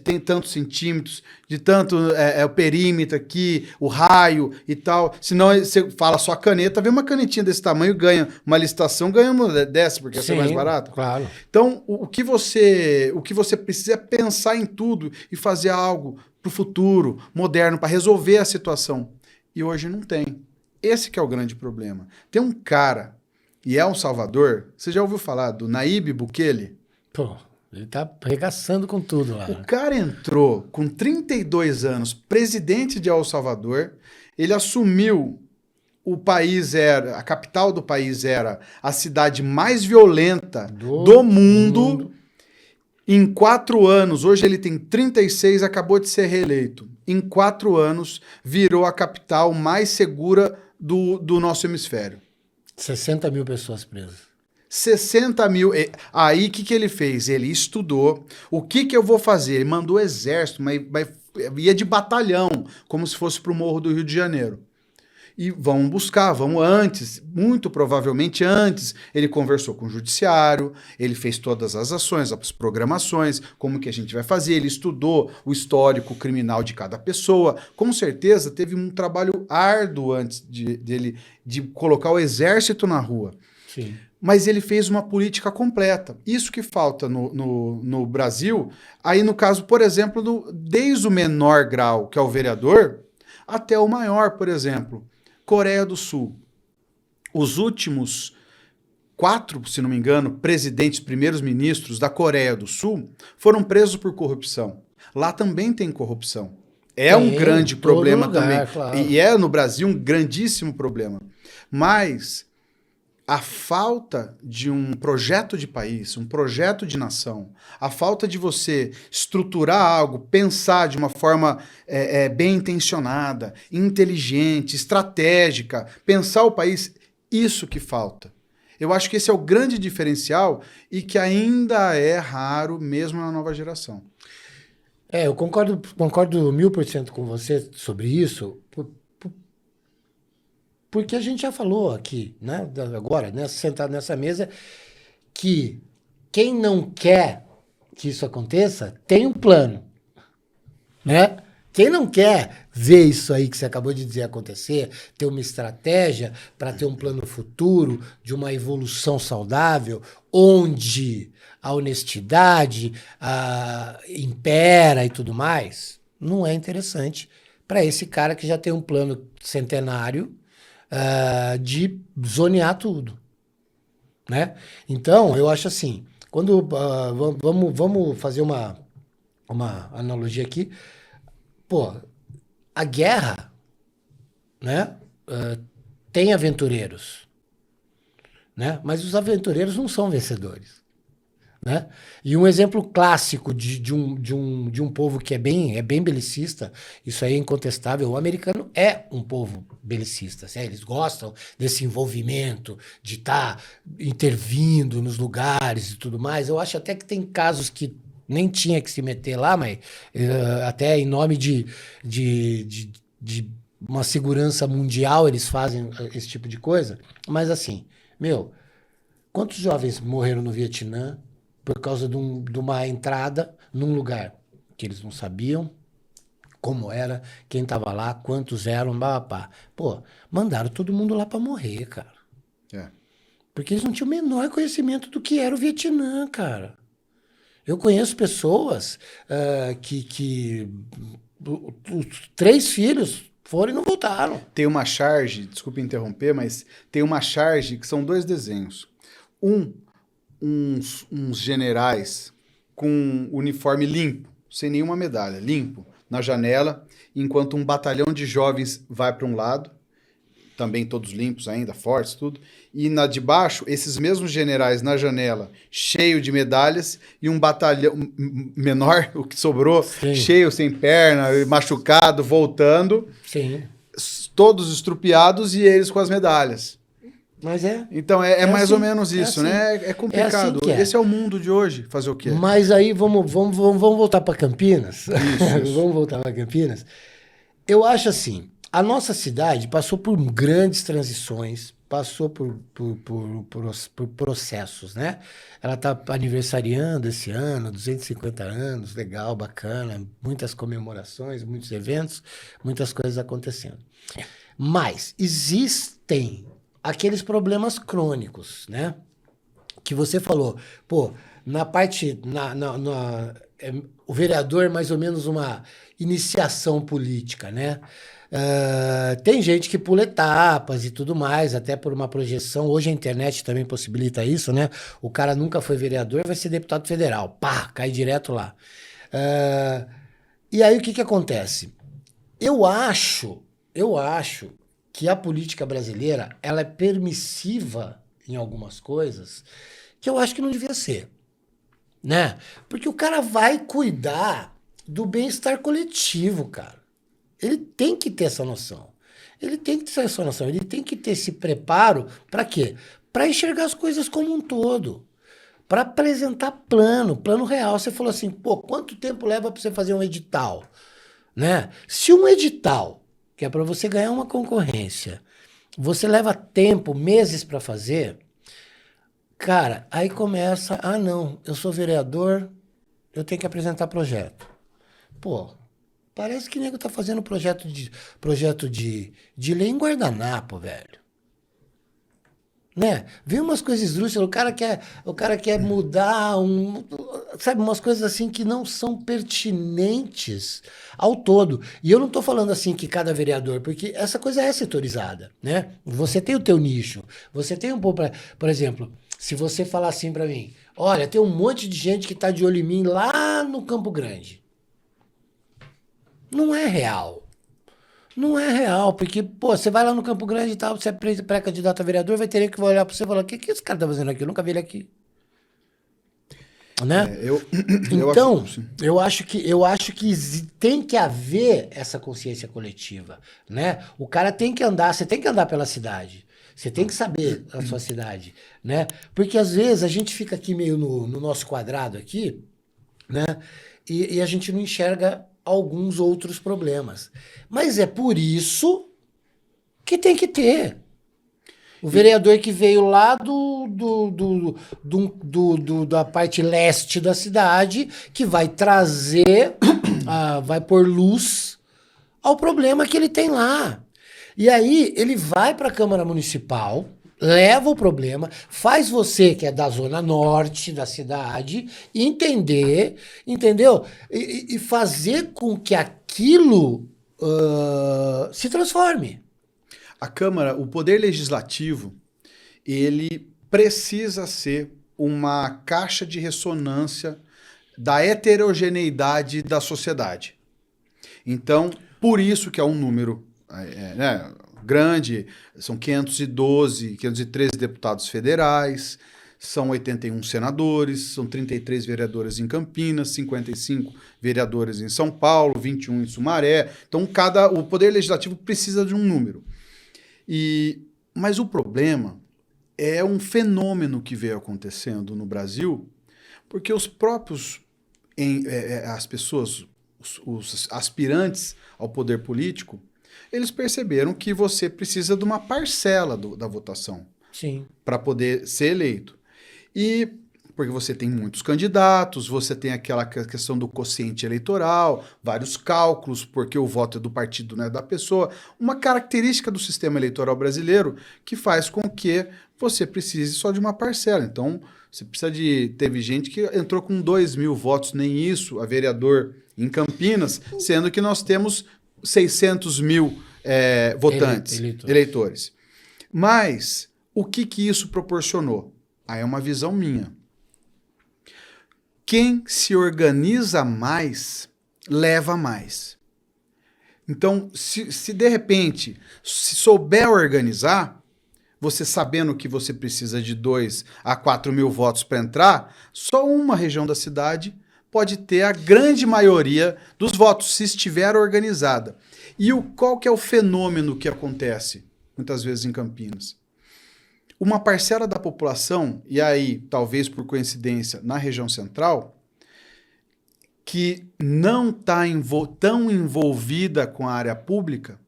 tem tantos centímetros, de tanto o perímetro aqui, o raio e tal. Senão você fala só caneta, vê uma canetinha desse tamanho, ganha uma licitação, ganha uma dessa, porque essa é mais barata. Claro. Então, o que você precisa é pensar em tudo e fazer algo para o futuro, moderno, para resolver a situação. E hoje não tem. Esse que é o grande problema. Tem um cara, e é um Salvador, você já ouviu falar do Nayib Bukele? Pô, ele tá arregaçando com tudo lá. O cara entrou com 32 anos, presidente de El Salvador, ele assumiu a capital do país era a cidade mais violenta do mundo. Em 4 anos, hoje ele tem 36, acabou de ser reeleito. Em 4 anos, virou a capital mais segura do nosso hemisfério. 60 mil pessoas presas. 60 mil. Aí, o que ele fez? Ele estudou. O que eu vou fazer? Ele mandou exército, mas ia de batalhão, como se fosse para o Morro do Rio de Janeiro. E vamos antes, muito provavelmente antes, ele conversou com o judiciário, ele fez todas as ações, as programações, como que a gente vai fazer, ele estudou o histórico criminal de cada pessoa, com certeza teve um trabalho árduo antes de colocar o exército na rua. Sim. Mas ele fez uma política completa. Isso que falta no Brasil, aí no caso, por exemplo, desde o menor grau, que é o vereador, até o maior, por exemplo, Coreia do Sul. Os últimos 4, se não me engano, primeiros ministros da Coreia do Sul foram presos por corrupção. Lá também tem corrupção. É um grande todo problema lugar, também. claro. E é no Brasil um grandíssimo problema. Mas a falta de um projeto de país, um projeto de nação, a falta de você estruturar algo, pensar de uma forma bem intencionada, inteligente, estratégica, pensar o país, isso que falta. Eu acho que esse é o grande diferencial e que ainda é raro mesmo na nova geração. Eu concordo 1000% com você sobre isso, porque a gente já falou aqui, né, agora, né, sentado nessa mesa, que quem não quer que isso aconteça tem um plano, né? Quem não quer ver isso aí que você acabou de dizer acontecer, ter uma estratégia para ter um plano futuro de uma evolução saudável, onde a honestidade impera e tudo mais, não é interessante para esse cara que já tem um plano centenário de zonear tudo, né? Então, eu acho assim, quando vamos fazer uma analogia aqui, pô, a guerra, né, tem aventureiros, né? Mas os aventureiros não são vencedores, né? E um exemplo clássico de um povo que é bem belicista, isso aí é incontestável. O americano é um povo belicista, né? Eles gostam desse envolvimento, de estar intervindo nos lugares e tudo mais. Eu acho até que tem casos que nem tinha que se meter lá, mas até em nome de uma segurança mundial eles fazem esse tipo de coisa. Mas assim, meu, quantos jovens morreram no Vietnã por causa de uma entrada num lugar que eles não sabiam como era, quem estava lá, quantos eram, pá. Pô, mandaram todo mundo lá para morrer, cara. É. Porque eles não tinham o menor conhecimento do que era o Vietnã, cara. Eu conheço pessoas que os 3 filhos foram e não voltaram. Tem uma charge, desculpe interromper, mas tem uma charge que são 2 desenhos. Uns generais com uniforme limpo, sem nenhuma medalha, limpo, na janela, enquanto um batalhão de jovens vai para um lado, também todos limpos ainda, fortes, tudo, e na de baixo, esses mesmos generais na janela, cheio de medalhas, e um batalhão menor, o que sobrou, Sim. cheio, sem perna, machucado, voltando, Sim. todos estrupiados e eles com as medalhas. Mas Então é mais assim, ou menos isso, assim. né? É complicado. É assim que é. Esse é o mundo de hoje, fazer o quê? Mas aí vamos voltar para Campinas. Isso. Vamos voltar para Campinas. Eu acho assim, a nossa cidade passou por grandes transições, passou por processos, né? Ela está aniversariando esse ano, 250 anos, legal, bacana, muitas comemorações, muitos eventos, muitas coisas acontecendo. Mas existem aqueles problemas crônicos, né? Que você falou, pô, na parte, o vereador é mais ou menos uma iniciação política, né? Tem gente que pula etapas e tudo mais, até por uma projeção. Hoje a internet também possibilita isso, né? O cara nunca foi vereador, vai ser deputado federal. Pá, cai direto lá. E aí o que acontece? Eu acho que a política brasileira ela é permissiva em algumas coisas que eu acho que não devia ser, né? Porque o cara vai cuidar do bem-estar coletivo, cara. Ele tem que ter essa noção. Ele tem que ter essa noção. Ele tem que ter esse preparo para quê? Para enxergar as coisas como um todo. Para apresentar plano real. Você falou assim, pô, quanto tempo leva para você fazer um edital? Né? Se um edital, que é para você ganhar uma concorrência, você leva tempo, meses para fazer, cara, aí começa, não, eu sou vereador, eu tenho que apresentar projeto. Pô, parece que o nego tá fazendo projeto de lei em guardanapo, velho. Né? Vê umas coisas esdrúxulas, o cara quer mudar sabe, umas coisas assim que não são pertinentes ao todo. E eu não estou falando assim que cada vereador, porque essa coisa é setorizada, né? Você tem o teu nicho, você tem um pouco, por exemplo, se você falar assim para mim, olha, tem um monte de gente que está de olho em mim lá no Campo Grande. Não é real. Não é real, porque, pô, você vai lá no Campo Grande e tal, você é pré-candidato a vereador, vai ter que olhar pra você e falar, o que esse cara tá fazendo aqui? Eu nunca vi ele aqui. Né? Então, eu acho que tem que haver essa consciência coletiva, né? O cara tem que andar, você tem que andar pela cidade. Você tem que saber a sua cidade, né? Porque às vezes a gente fica aqui meio no nosso quadrado aqui, né? E a gente não enxerga alguns outros problemas. Mas é por isso que tem que ter. O vereador que veio lá da parte leste da cidade, que vai trazer, vai pôr luz ao problema que ele tem lá. E aí ele vai para a Câmara Municipal, leva o problema, faz você, que é da zona norte da cidade, entender, entendeu? E fazer com que aquilo se transforme. A Câmara, o Poder Legislativo, ele precisa ser uma caixa de ressonância da heterogeneidade da sociedade. Então, por isso que é um número né, grande, são 513 deputados federais, são 81 senadores, são 33 vereadores em Campinas, 55 vereadores em São Paulo, 21 em Sumaré. Então, o Poder Legislativo precisa de um número. Mas o problema é um fenômeno que veio acontecendo no Brasil, porque os próprios, as pessoas, os aspirantes ao poder político, eles perceberam que você precisa de uma parcela da votação para poder ser eleito. E porque você tem muitos candidatos, você tem aquela questão do quociente eleitoral, vários cálculos, porque o voto é do partido, não é da pessoa. Uma característica do sistema eleitoral brasileiro que faz com que você precise só de uma parcela. Então, você precisa Teve gente que entrou com 2.000 votos, nem isso, a vereador em Campinas, sendo que nós temos 600 mil votantes, eleitores. Mas, o que isso proporcionou? Aí é uma visão minha. Quem se organiza mais, leva mais. Então, se de repente, se souber organizar, você sabendo que você precisa de 2 a 4 mil votos para entrar, só uma região da cidade pode ter a grande maioria dos votos, se estiver organizada. E qual que é o fenômeno que acontece, muitas vezes, em Campinas? Uma parcela da população, e aí, talvez por coincidência, na região central, que não está tão envolvida com a área pública,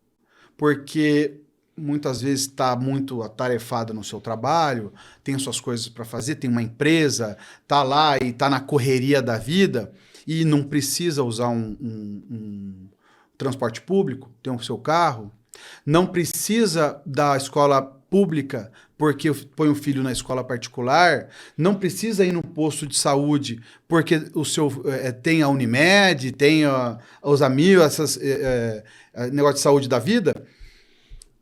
porque muitas vezes está muito atarefada no seu trabalho, tem suas coisas para fazer, tem uma empresa, está lá e está na correria da vida e não precisa usar um transporte público, tem o seu carro, não precisa da escola pública porque põe o filho na escola particular, não precisa ir no posto de saúde porque tem a Unimed, tem os amigos, negócio de saúde da vida,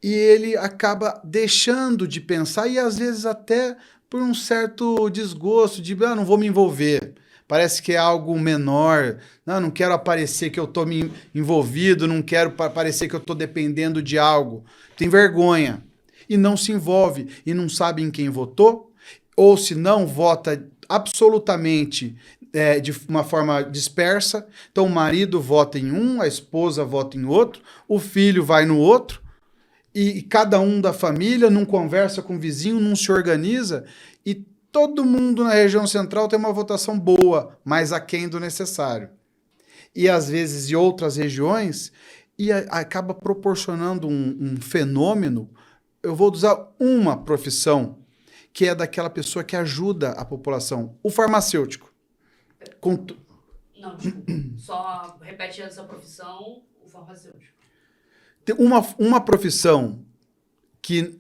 e ele acaba deixando de pensar e às vezes até por um certo desgosto de não vou me envolver. Parece que é algo menor. Não quero aparecer que eu estou me envolvido, não quero parecer que eu estou dependendo de algo. Tem vergonha. E não se envolve. E não sabe em quem votou. Ou se não, vota absolutamente de uma forma dispersa. Então o marido vota em um, a esposa vota em outro, o filho vai no outro. E cada um da família não conversa com o vizinho, não se organiza. E todo mundo na região central tem uma votação boa, mas aquém do necessário. E às vezes em outras regiões, e acaba proporcionando um fenômeno. Eu vou usar uma profissão, que é daquela pessoa que ajuda a população, o farmacêutico. Não, desculpa. Só repete essa profissão, o farmacêutico. Tem uma profissão que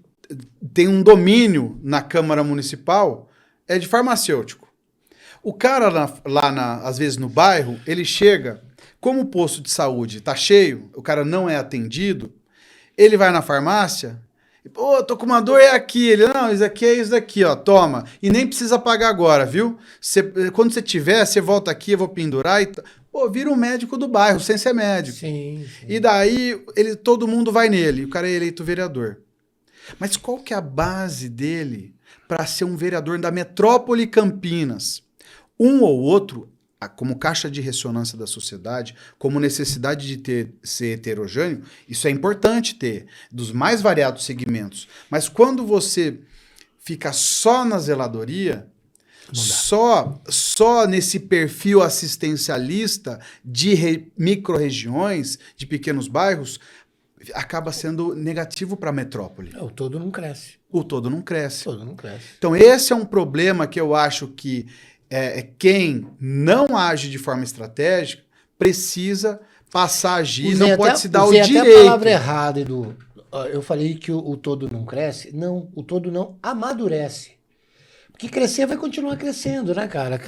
tem um domínio na Câmara Municipal é de farmacêutico. O cara às vezes no bairro, ele chega, como o posto de saúde está cheio, o cara não é atendido, ele vai na farmácia, tô com uma dor, é aqui. Ele, não, isso aqui é isso daqui, ó, toma. E nem precisa pagar agora, viu? Quando você tiver, você volta aqui, eu vou pendurar. Pô, vira um médico do bairro, sem ser médico. Sim. E daí todo mundo vai nele, o cara é eleito vereador. Mas qual que é a base dele para ser um vereador da metrópole Campinas? Um ou outro, como caixa de ressonância da sociedade, como necessidade de ser heterogêneo, isso é importante ter, dos mais variados segmentos. Mas quando você fica só na zeladoria, só nesse perfil assistencialista de micro-regiões, de pequenos bairros, acaba sendo negativo para a metrópole. O todo não cresce. O todo não cresce. O todo não cresce. Então esse é um problema que eu acho que quem não age de forma estratégica precisa passar a agir, não pode se dar o direito. Até a palavra errada, Edu. Eu falei que o todo não cresce. Não, o todo não amadurece. Porque crescer vai continuar crescendo, né, cara?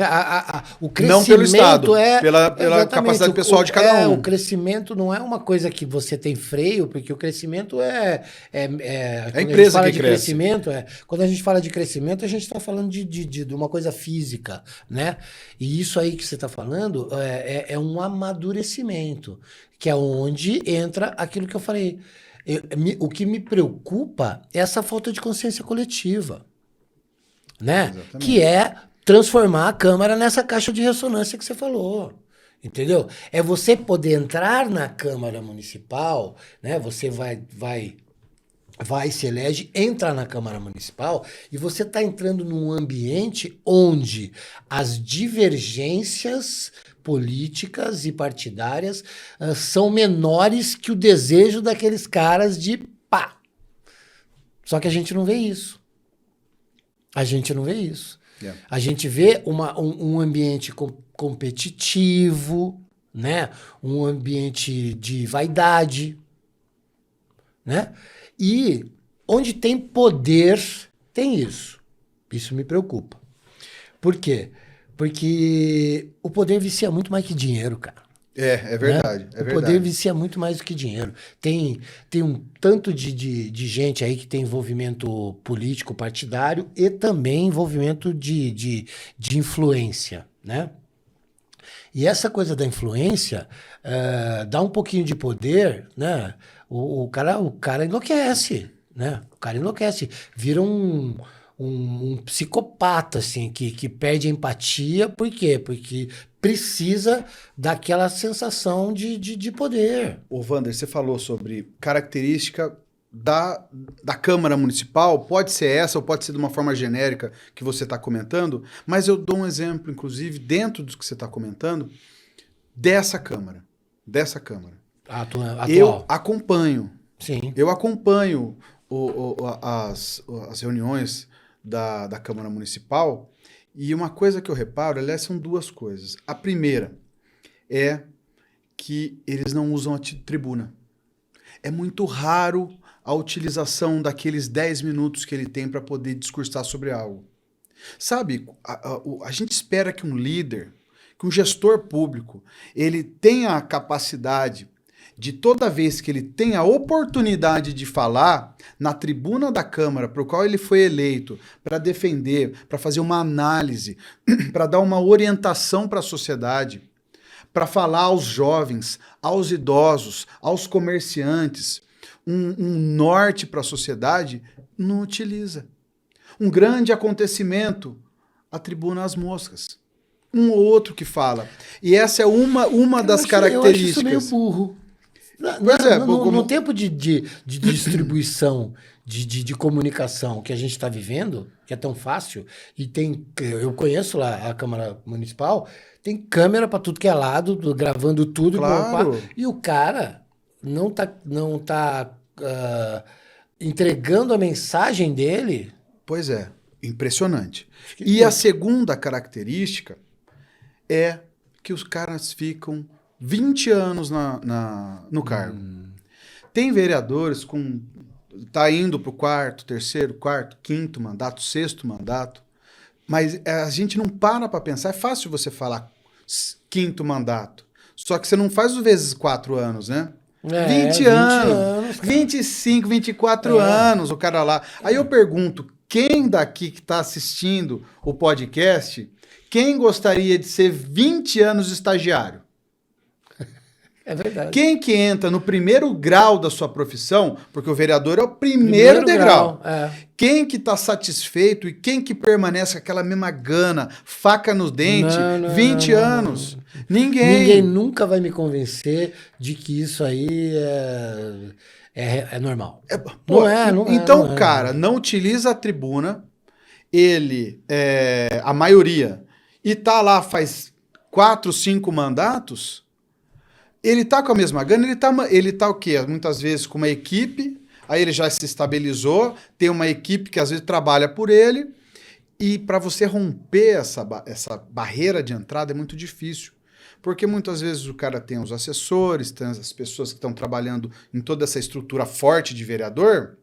O crescimento não pelo Estado, é... pela capacidade pessoal de cada um. O crescimento não é uma coisa que você tem freio, porque o crescimento é a empresa que cresce. Quando a gente fala de crescimento, a gente está falando de uma coisa física, né? E isso aí que você está falando é um amadurecimento, que é onde entra aquilo que eu falei. O que me preocupa é essa falta de consciência coletiva. Né? Que é transformar a Câmara nessa caixa de ressonância que você falou. Entendeu? É você poder entrar na Câmara Municipal, né? Você vai se elege, entra na Câmara Municipal e você está entrando num ambiente onde as divergências políticas e partidárias são menores que o desejo daqueles caras de pá. Só que a gente não vê isso. A gente não vê isso. Yeah. A gente vê um ambiente competitivo, né? Um ambiente de vaidade, né? E onde tem poder, tem isso. Isso me preocupa. Por quê? Porque o poder vicia muito mais que dinheiro, cara. É verdade. Né? O poder vicia muito mais do que dinheiro. Tem um tanto de gente aí que tem envolvimento político partidário e também envolvimento de influência, né? E essa coisa da influência dá um pouquinho de poder, né? O cara enlouquece, né? O cara enlouquece. Vira um psicopata, assim, que perde a empatia. Por quê? Porque precisa daquela sensação de poder. Ô, Wander, você falou sobre característica da Câmara Municipal, pode ser essa ou pode ser de uma forma genérica que você está comentando, mas eu dou um exemplo, inclusive, dentro do que você está comentando, dessa Câmara. Atual. Eu acompanho. Sim. Eu acompanho as reuniões da Câmara Municipal. E uma coisa que eu reparo, aliás, são duas coisas. A primeira é que eles não usam a tribuna. É muito raro a utilização daqueles 10 minutos que ele tem para poder discursar sobre algo. Sabe, a gente espera que um líder, que um gestor público, ele tenha a capacidade de toda vez que ele tem a oportunidade de falar na tribuna da Câmara, para o qual ele foi eleito, para defender, para fazer uma análise, para dar uma orientação para a sociedade, para falar aos jovens, aos idosos, aos comerciantes, um norte para a sociedade, não utiliza. Um grande acontecimento, a tribuna às moscas. Um ou outro que fala. E essa é uma das características. Eu acho isso meio burro. No tempo de distribuição, de comunicação que a gente está vivendo, que é tão fácil, e eu conheço lá a Câmara Municipal, tem câmera para tudo que é lado, gravando tudo, claro. E o cara não tá entregando a mensagem dele. Pois é, impressionante. E a segunda característica é que os caras ficam 20 anos no cargo. Tem vereadores tá indo para o quarto, terceiro, quarto, quinto mandato, sexto mandato, mas a gente não para pensar. É fácil você falar quinto mandato, só que você não faz vezes 4 anos, né? 20 anos, 25, 24 anos, o cara lá. Aí eu pergunto, quem daqui que está assistindo o podcast, quem gostaria de ser 20 anos estagiário? É verdade. Quem que entra no primeiro grau da sua profissão, porque o vereador é o primeiro degrau. Quem que está satisfeito e quem que permanece com aquela mesma gana, faca no dente, 20 anos? Ninguém. Ninguém nunca vai me convencer de que isso aí é normal. Então, cara, não utiliza a tribuna, ele, a maioria, e tá lá faz 4, 5 mandatos, ele tá com a mesma gana, ele tá o quê? Muitas vezes com uma equipe, aí ele já se estabilizou, tem uma equipe que às vezes trabalha por ele, e para você romper essa barreira de entrada é muito difícil. Porque muitas vezes o cara tem os assessores, tem as pessoas que estão trabalhando em toda essa estrutura forte de vereador,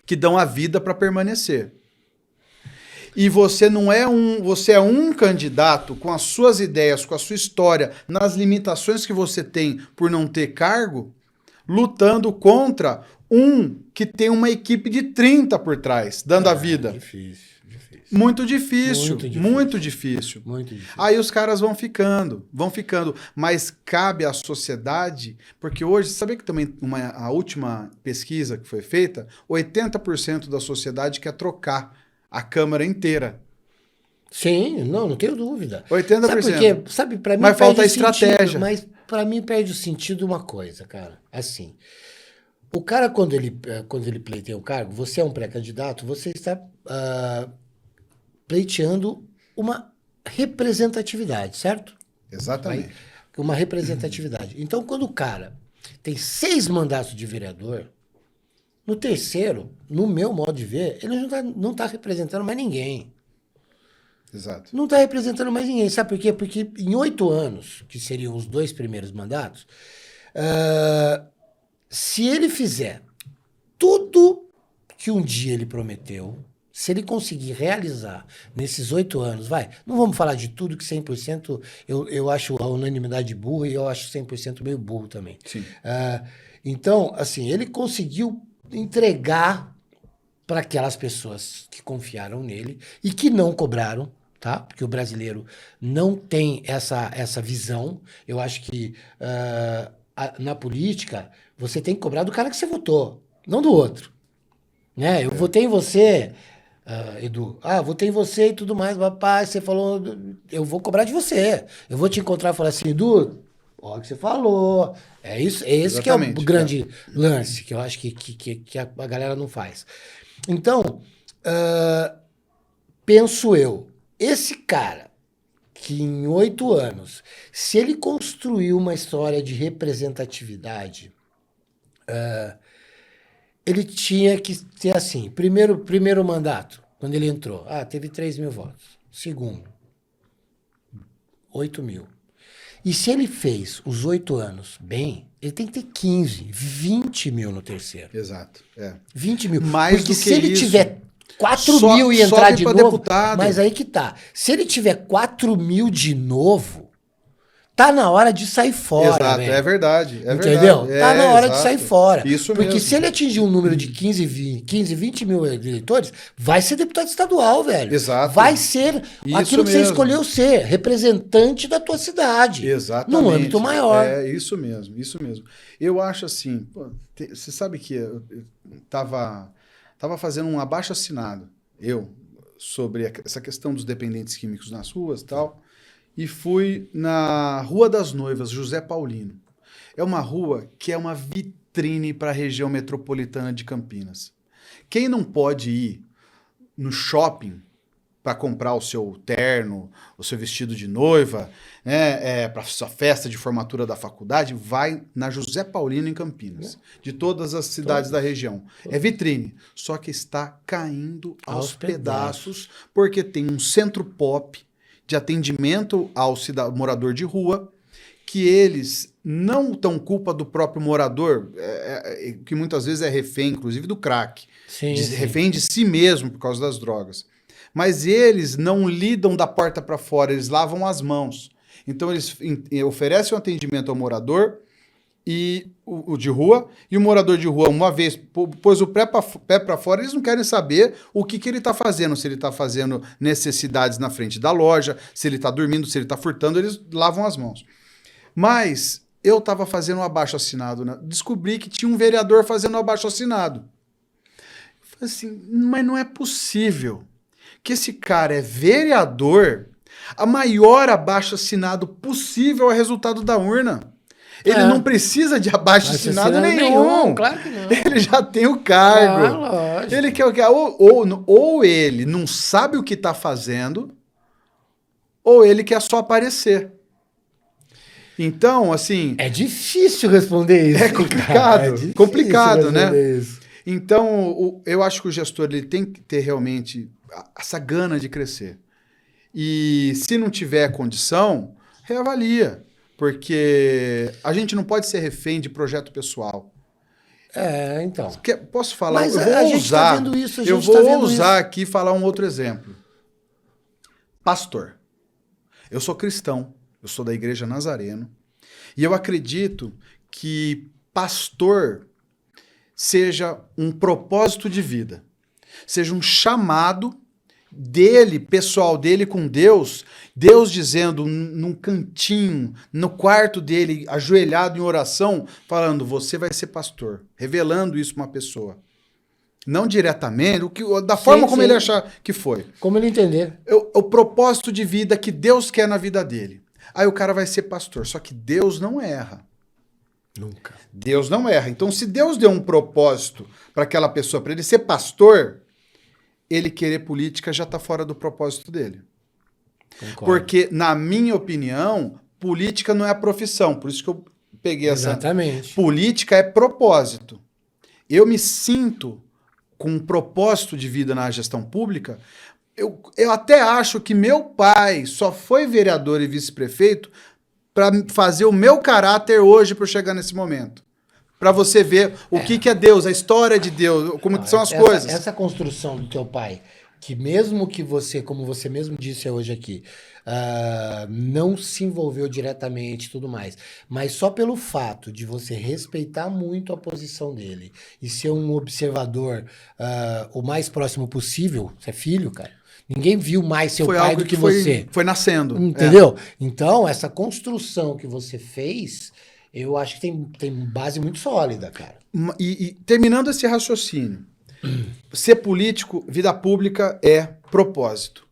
que dão a vida para permanecer. E você você é um candidato com as suas ideias, com a sua história, nas limitações que você tem por não ter cargo, lutando contra um que tem uma equipe de 30 por trás, dando a vida. Difícil. Muito difícil. Aí os caras vão ficando. Mas cabe à sociedade, porque hoje, sabia que também a última pesquisa que foi feita, 80% da sociedade quer trocar a Câmara inteira. Sim, não tenho dúvida. 80%. Sabe por quê? Sabe, pra mim mas falta estratégia. Sentido, mas para mim perde o sentido uma coisa, cara. Assim, o cara, quando ele pleiteia o cargo, você é um pré-candidato, você está pleiteando uma representatividade, certo? Exatamente. Uma representatividade. Então, quando o cara tem 6 mandatos de vereador, no terceiro, no meu modo de ver, ele não tá representando mais ninguém. Exato. Não está representando mais ninguém. Sabe por quê? Porque em 8 anos, que seriam os 2 primeiros mandatos, se ele fizer tudo que um dia ele prometeu, se ele conseguir realizar nesses 8 anos, não vamos falar de tudo que 100% eu acho a unanimidade burra e eu acho 100% meio burro também. Sim. Então, assim, ele conseguiu entregar para aquelas pessoas que confiaram nele e que não cobraram, tá? Porque o brasileiro não tem essa visão. Eu acho que na política você tem que cobrar do cara que você votou, não do outro. Né? Eu votei em você, Edu. Votei em você e tudo mais. Papai, você falou, eu vou cobrar de você. Eu vou te encontrar e falar assim, Edu, olha o que você falou. É isso, esse que é o grande lance, que eu acho que a galera não faz. Então, penso eu, esse cara que em 8 anos, se ele construiu uma história de representatividade, ele tinha que ter assim, primeiro mandato, quando ele entrou, teve 3 mil votos. Segundo, 8 mil. E se ele fez os 8 anos bem, ele tem que ter 15, 20 mil no terceiro. Exato. 20 mil. Mais porque do que se ele isso, tiver 4 mil e entrar de novo, deputado. Mas aí que tá. Se ele tiver 4 mil de novo, tá na hora de sair fora. Exato, véio. é verdade. Entendeu? Tá na hora de sair fora. Isso porque mesmo. se ele atingir um número de 15, 20 mil eleitores, vai ser deputado estadual, velho. Exato. Vai ser aquilo que você escolheu ser, representante da tua cidade. Exatamente. Num âmbito maior. Isso mesmo. Eu acho assim, você sabe que eu tava fazendo um abaixo-assinado, sobre essa questão dos dependentes químicos nas ruas e tal, e fui na Rua das Noivas, José Paulino. É uma rua que é uma vitrine para a região metropolitana de Campinas. Quem não pode ir no shopping para comprar o seu terno, o seu vestido de noiva, para sua festa de formatura da faculdade, vai na José Paulino em Campinas, de todas as cidades da região. É vitrine, só que está caindo aos pedaços, porque tem um centro pop de atendimento ao morador de rua, que eles não dão culpa do próprio morador, que muitas vezes é refém, inclusive do crack, refém de si mesmo por causa das drogas. Mas eles não lidam da porta para fora, eles lavam as mãos. Então eles oferecem um atendimento ao morador e o de rua, e o morador de rua, uma vez pôs o pé para fora, eles não querem saber o que ele está fazendo, se ele está fazendo necessidades na frente da loja, se ele está dormindo, se ele está furtando, eles lavam as mãos. Mas eu estava fazendo um abaixo-assinado, né? Descobri que tinha um vereador fazendo um abaixo-assinado. Eu falei assim, mas não é possível que esse cara é vereador, a maior abaixo-assinado possível é o resultado da urna. Ele não precisa de abaixo-assinado nenhum. Claro que não. Ele já tem o cargo. Ah, lógico. Ele quer o quê? Ou ele não sabe o que está fazendo, ou ele quer só aparecer. Então, assim... É difícil responder isso. É complicado. É difícil Complicado, né? responder isso. Então, eu acho que o gestor ele tem que ter realmente essa gana de crescer. E se não tiver condição, reavalia. Porque a gente não pode ser refém de projeto pessoal. Então. Posso falar? Mas eu vou a gente tá ousar. vendo isso, a Eu gente tá vou vendo ousar isso. aqui falar um outro exemplo. Pastor. Eu sou cristão. Eu sou da Igreja Nazareno. E eu acredito que pastor seja um propósito de vida. Seja um chamado dele, pessoal dele com Deus, Deus dizendo num cantinho, no quarto dele, ajoelhado em oração, falando, você vai ser pastor, revelando isso para uma pessoa. Não diretamente, da forma como ele achar que foi. Como ele entender. O propósito de vida que Deus quer na vida dele. Aí o cara vai ser pastor, só que Deus não erra. Nunca. Deus não erra. Então, se Deus deu um propósito para aquela pessoa, para ele ser pastor, ele querer política já está fora do propósito dele. Concordo. Porque, na minha opinião, política não é a profissão. Por isso que eu peguei essa... Exatamente. Política é propósito. Eu me sinto com um propósito de vida na gestão pública. Eu até acho que meu pai só foi vereador e vice-prefeito para fazer o meu caráter hoje para eu chegar nesse momento. Para você ver o que é Deus, a história de Deus, como são as coisas. Essa construção do teu pai, que mesmo que você, como você mesmo disse hoje aqui, não se envolveu diretamente e tudo mais, mas só pelo fato de você respeitar muito a posição dele e ser um observador o mais próximo possível, você é filho, cara. Ninguém viu mais seu pai do que você. Foi nascendo. Entendeu? Então, essa construção que você fez, eu acho que tem base muito sólida, cara. E terminando esse raciocínio, ser político, vida pública é propósito.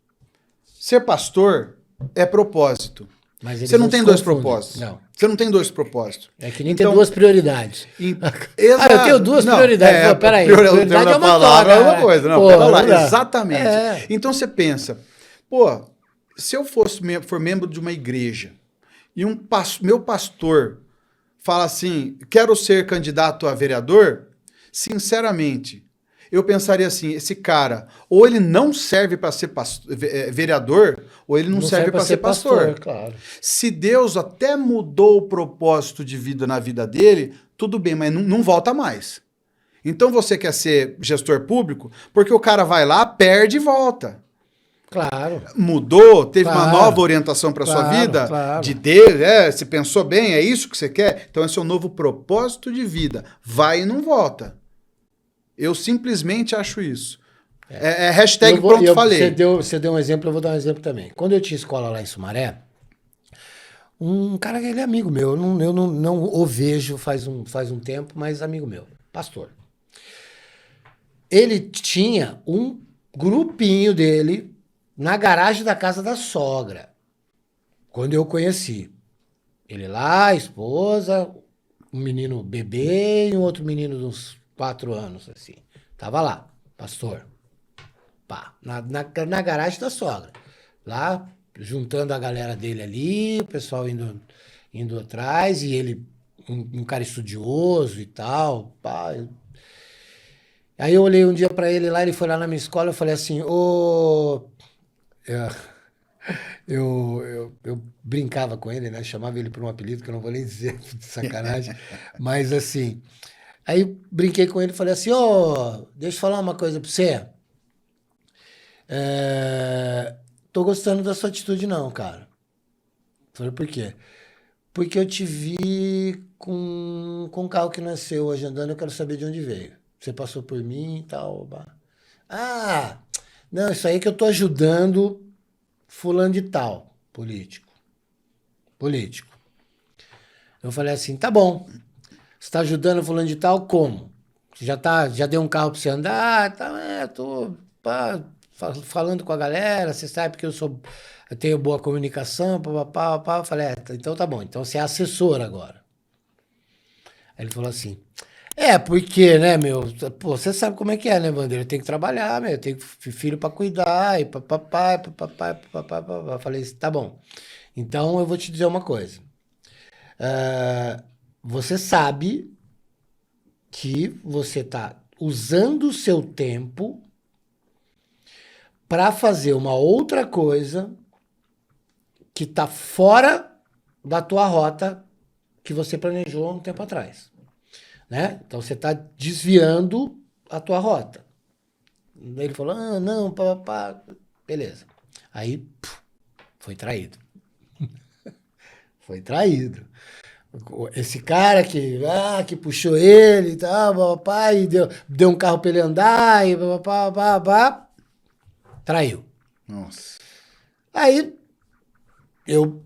Ser pastor é propósito. Mas você não tem dois propósitos. Não. Você não tem dois propósitos. É que nem ter duas prioridades. Exato. Eu tenho duas prioridades. Pô, peraí. Prioridade é uma palavra, é uma coisa. Não, pera lá. Exatamente. É. Então você pensa, pô, se eu for membro de uma igreja e meu pastor fala assim, quero ser candidato a vereador, sinceramente, eu pensaria assim, esse cara, ou ele não serve para ser vereador, ou ele não serve para ser pastor. Claro. Se Deus até mudou o propósito de vida na vida dele, tudo bem, mas não volta mais. Então você quer ser gestor público, porque o cara vai lá, perde e volta. Claro. Mudou, teve uma nova orientação para sua vida, de Deus, você pensou bem, é isso que você quer? Então esse é um novo propósito de vida. Vai e não volta. Eu simplesmente acho isso. Hashtag pronto, falei. Você deu um exemplo, eu vou dar um exemplo também. Quando eu tinha escola lá em Sumaré, um cara que ele é amigo meu, eu não o vejo faz um tempo, mas amigo meu, pastor. Ele tinha um grupinho dele na garagem da casa da sogra, quando eu conheci. Ele lá, a esposa, um menino bebê e um outro menino de uns 4 anos, assim. Tava lá, pastor. Pá, na garagem da sogra. Lá, juntando a galera dele ali, o pessoal indo atrás, e ele, um cara estudioso e tal, pá. Aí eu olhei um dia pra ele lá, ele foi lá na minha escola, eu falei assim, eu brincava com ele, né? Chamava ele por um apelido que eu não vou nem dizer, de sacanagem. Mas assim, aí brinquei com ele e falei assim, deixa eu falar uma coisa pra você. Tô gostando da sua atitude não, cara. Falei, por quê? Porque eu te vi com um carro que não é seu hoje andando, eu quero saber de onde veio. Você passou por mim e tal. Não, isso aí é que eu tô ajudando fulano de tal, político. Eu falei assim, tá bom. Você tá ajudando fulano de tal, como? Você já deu um carro pra você andar? Tá, tô falando com a galera, você sabe que eu tenho boa comunicação, papapá. Eu falei, então tá bom, então você é assessor agora. Aí ele falou assim, porque, né, meu, pô, você sabe como é que é, né, Bandeira? Eu tenho que trabalhar, meu, eu tenho filho pra cuidar, e papapá, papapá, papapá. Eu falei, tá bom. Então eu vou te dizer uma coisa. Ah, você sabe que você está usando o seu tempo para fazer uma outra coisa que está fora da tua rota que você planejou um tempo atrás, né? Então você está desviando a tua rota. Daí ele falou, não, pá, beleza. Aí, foi traído. Foi traído. Esse cara que puxou ele e tal, papai, deu um carro pra ele andar e papá, traiu. Nossa. Aí eu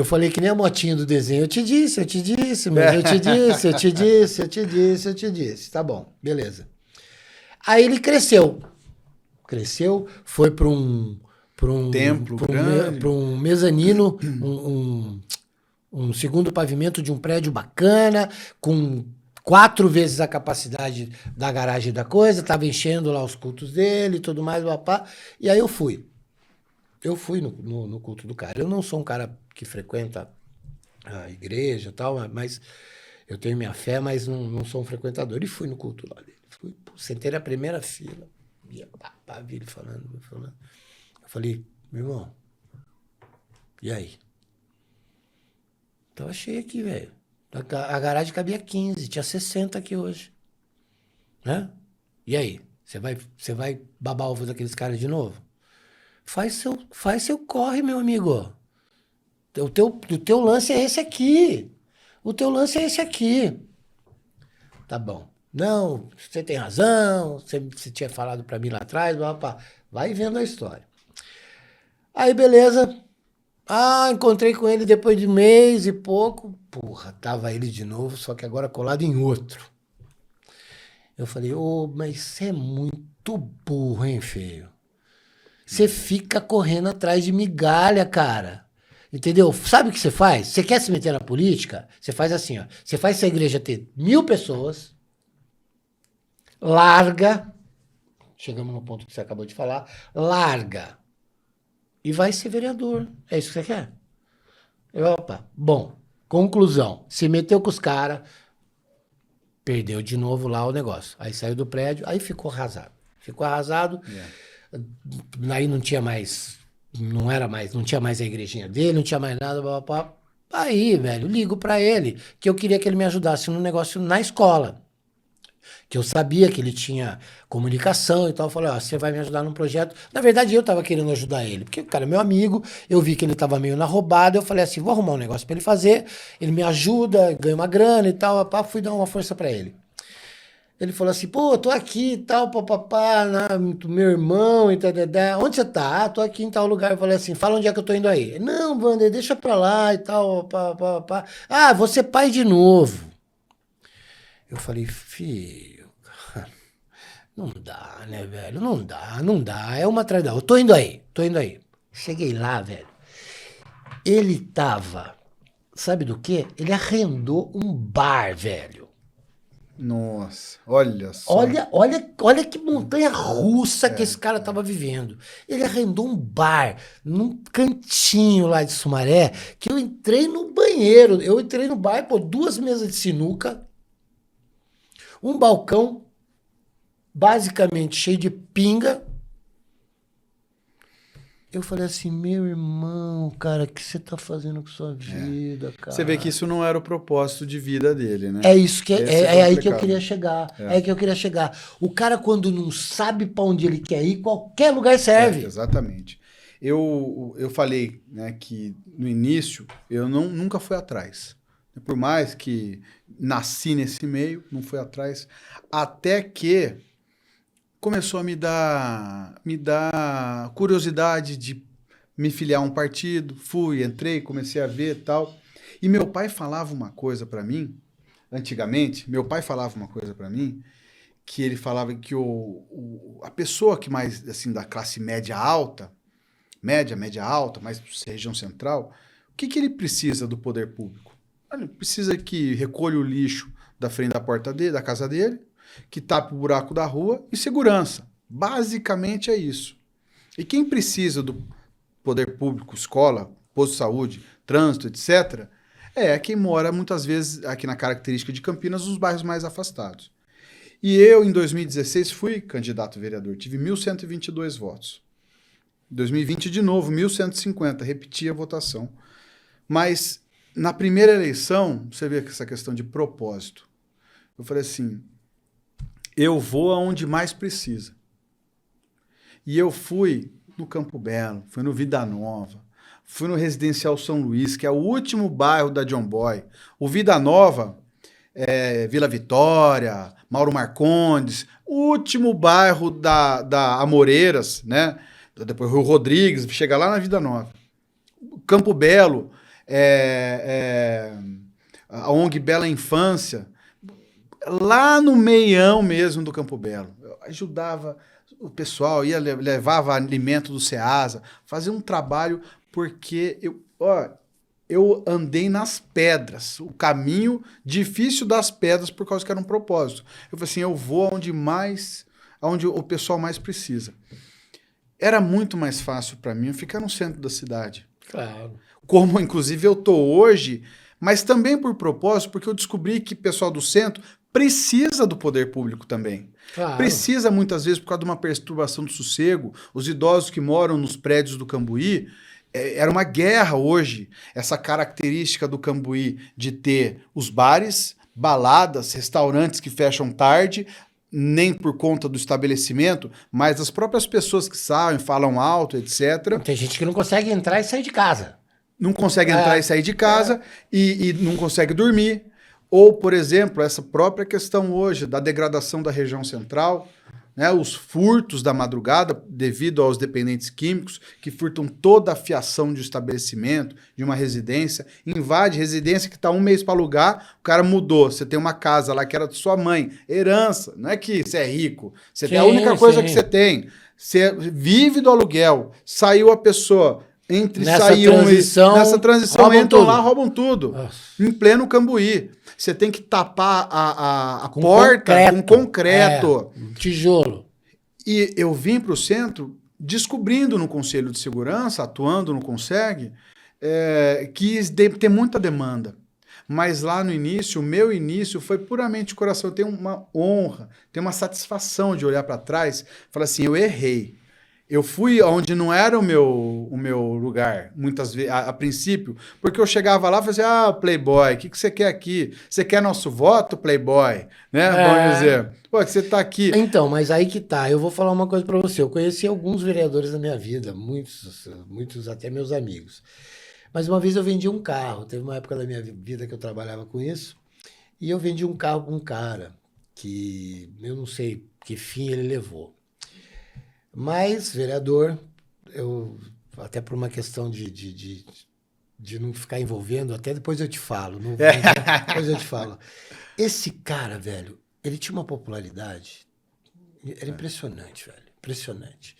falei que nem a motinha do desenho. Eu te disse, mas eu te disse. Tá bom, beleza. Aí ele cresceu. Foi para um Templo grande. pra um mezanino, um segundo pavimento de um prédio bacana, com 4 vezes a capacidade da garagem da coisa, tava enchendo lá os cultos dele e tudo mais, papá. E aí eu fui. Eu fui no culto do cara. Eu não sou um cara que frequenta a igreja e tal, mas eu tenho minha fé, mas não sou um frequentador. E fui no culto lá dele. Sentei na primeira fila. Vi ele falando. Eu falei, meu irmão, e aí? Tava cheio aqui, velho. A garagem cabia 15, tinha 60 aqui hoje. Né? E aí? Você vai babar o ovo daqueles caras de novo? Faz seu corre, meu amigo. O teu lance é esse aqui. O teu lance é esse aqui. Tá bom. Não, você tem razão. Você tinha falado pra mim lá atrás. Vai vendo a história. Aí, beleza. Encontrei com ele depois de 1 mês e pouco. Porra, tava ele de novo, só que agora colado em outro. Eu falei, mas você é muito burro, hein, feio? Você fica correndo atrás de migalha, cara. Entendeu? Sabe o que você faz? Você quer se meter na política? Você faz assim, ó. Você faz essa igreja ter 1.000 pessoas, larga, chegamos no ponto que você acabou de falar, larga, e vai ser vereador. É isso que você quer? Opa, bom, conclusão. Se meteu com os caras, perdeu de novo lá o negócio. Aí saiu do prédio, aí ficou arrasado. Aí não tinha mais, não tinha mais a igrejinha dele, não tinha mais nada, papá. Aí, velho, ligo pra ele, que eu queria que ele me ajudasse num negócio na escola. Que eu sabia que ele tinha comunicação e tal. Eu falei, você vai me ajudar num projeto. Na verdade, eu tava querendo ajudar ele, porque o cara é meu amigo, eu vi que ele tava meio na roubada, eu falei assim, vou arrumar um negócio pra ele fazer, ele me ajuda, ganha uma grana e tal, fui dar uma força pra ele. Ele falou assim, pô, tô aqui e tal, papapá, meu irmão e tal, onde você tá? Tô aqui em tal lugar. Eu falei assim, fala onde é que eu tô indo aí. Ele, não, Wander, deixa pra lá e tal, papapá. Vou ser pai de novo. Eu falei, filho, cara, não dá, né, velho? Não dá. É uma atrás da outra. Tô indo aí. Cheguei lá, velho. Ele tava, sabe do quê? Ele arrendou um bar, velho. Nossa, olha só. Olha que montanha russa que esse cara tava vivendo. Ele arrendou um bar num cantinho lá de Sumaré, que eu entrei no banheiro. Eu entrei no bar, 2 mesas de sinuca, um balcão basicamente cheio de pinga. Eu falei assim, meu irmão, cara, o que você tá fazendo com sua vida, cara? Você vê que isso não era o propósito de vida dele, né? É isso que é aí que eu queria chegar. É aí que eu queria chegar. O cara, quando não sabe para onde ele quer ir, qualquer lugar serve. Exatamente. Eu falei, né, que no início eu nunca fui atrás. Por mais que nasci nesse meio, não fui atrás. Até que começou a me dar curiosidade de me filiar a um partido. Entrei, comecei a ver e tal. E meu pai falava uma coisa para mim, antigamente, meu pai falava uma coisa para mim, que ele falava que a pessoa que mais, assim, da classe média alta, média alta, mais região central, o que ele precisa do poder público? Ele precisa que recolha o lixo da frente da porta dele, da casa dele, que tape o buraco da rua e segurança. Basicamente é isso. E quem precisa do poder público, escola, posto de saúde, trânsito, etc., é quem mora, muitas vezes, aqui na característica de Campinas, nos bairros mais afastados. E eu, em 2016, fui candidato a vereador, tive 1.122 votos. Em 2020, de novo, 1.150, repeti a votação. Mas, na primeira eleição, você vê essa questão de propósito. Eu falei assim, eu vou aonde mais precisa. E eu fui no Campo Belo, fui no Vida Nova, fui no Residencial São Luís, que é o último bairro da John Boy. O Vida Nova, Vila Vitória, Mauro Marcondes, o último bairro da Amoreiras, né? Depois Rio Rodrigues, chega lá na Vida Nova. Campo Belo, a ONG Bela Infância, lá no meião mesmo do Campo Belo. Eu ajudava o pessoal, levava alimento do Ceasa, fazia um trabalho porque eu andei nas pedras, o caminho difícil das pedras por causa que era um propósito. Eu falei assim, eu vou aonde o pessoal mais precisa. Era muito mais fácil para mim ficar no centro da cidade. Claro. Como, inclusive, eu tô hoje, mas também por propósito, porque eu descobri que o pessoal do centro precisa do poder público também. Claro. Precisa, muitas vezes, por causa de uma perturbação do sossego. Os idosos que moram nos prédios do Cambuí, era uma guerra hoje, essa característica do Cambuí de ter os bares, baladas, restaurantes que fecham tarde, nem por conta do estabelecimento, mas as próprias pessoas que saem, falam alto, etc. Tem gente que não consegue entrar e sair de casa. Não consegue entrar e sair de casa e não consegue dormir. Ou, por exemplo, essa própria questão hoje da degradação da região central, né, os furtos da madrugada devido aos dependentes químicos que furtam toda a fiação de um estabelecimento, de uma residência, invade residência que está um mês para alugar, o cara mudou, você tem uma casa lá que era de sua mãe, herança, não é que você é rico, você tem a única coisa que você tem, você vive do aluguel, saiu a pessoa, nessa transição entram lá, roubam tudo, em pleno Cambuí. Você tem que tapar a porta com concreto. Tijolo. E eu vim para o centro descobrindo no Conselho de Segurança, atuando no CONSEG, que tem muita demanda. Mas lá no início, o meu início foi puramente de coração. Eu tenho uma honra, tenho uma satisfação de olhar para trás e falar assim, eu errei. Eu fui onde não era o meu lugar, muitas vezes, a princípio, porque eu chegava lá e falava assim, Playboy, o que você quer aqui? Você quer nosso voto, Playboy? Né? Vamos dizer, pô, que você tá aqui. Então, mas aí que tá, eu vou falar uma coisa para você, eu conheci alguns vereadores na minha vida, muitos até meus amigos, mas uma vez eu vendi um carro, teve uma época da minha vida que eu trabalhava com isso, e eu vendi um carro para um cara, que eu não sei que fim ele levou. Mas, vereador, eu até por uma questão de não ficar envolvendo, até depois eu te falo. Depois eu te falo. Esse cara, velho, ele tinha uma popularidade. Era impressionante, velho. Impressionante.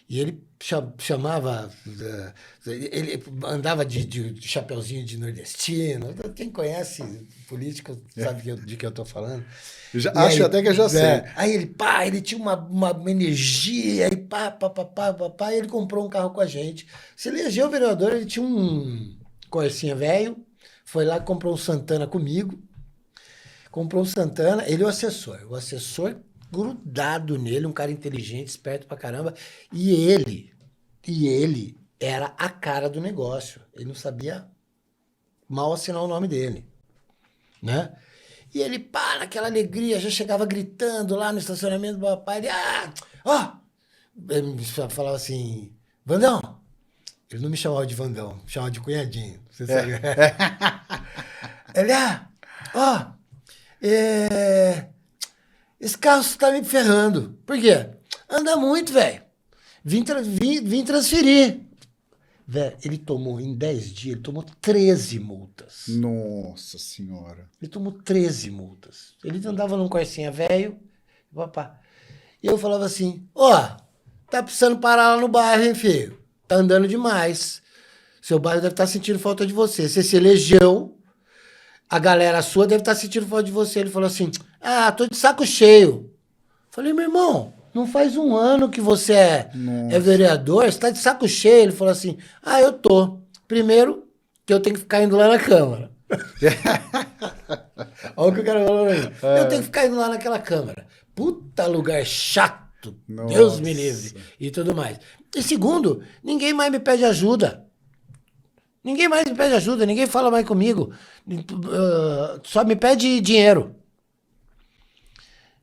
E ele chamava... Ele andava de chapeuzinho de nordestino. Quem conhece política sabe de que eu tô falando. Acho até que eu já sei. Aí ele tinha uma energia, e pá, ele comprou um carro com a gente. Se elegeu o vereador, ele tinha um Corsinha velho, foi lá e comprou um Santana comigo. Comprou um Santana, ele é o assessor grudado nele, um cara inteligente, esperto pra caramba, e ele era a cara do negócio. Ele não sabia mal assinar o nome dele, né? E ele, naquela alegria, já chegava gritando lá no estacionamento do papai. Ele, ele falava assim, Vandão. Ele não me chamava de Vandão, me chamava de cunhadinho. Você sabe? Ele, esse carro tá me ferrando. Por quê? Anda muito, velho. Vim transferir. Velho, ele tomou, em 10 dias, ele tomou 13 multas. Nossa senhora. Ele tomou 13 multas. Ele andava num Corsinha velho, papá. E eu falava assim, tá precisando parar lá no bairro, hein, filho? Tá andando demais. Seu bairro deve estar sentindo falta de você. Você se elegeu, a galera sua deve estar sentindo falta de você. Ele falou assim, tô de saco cheio. Falei, meu irmão, não faz um ano que você é vereador, você tá de saco cheio. Ele falou assim, eu tô. Primeiro, que eu tenho que ficar indo lá na Câmara. Olha o que o cara falou aí. Eu tenho que ficar indo lá naquela Câmara. Puta lugar chato. Nossa. Deus me livre. E tudo mais. E segundo, ninguém mais me pede ajuda. Ninguém mais me pede ajuda, ninguém fala mais comigo. Só me pede dinheiro.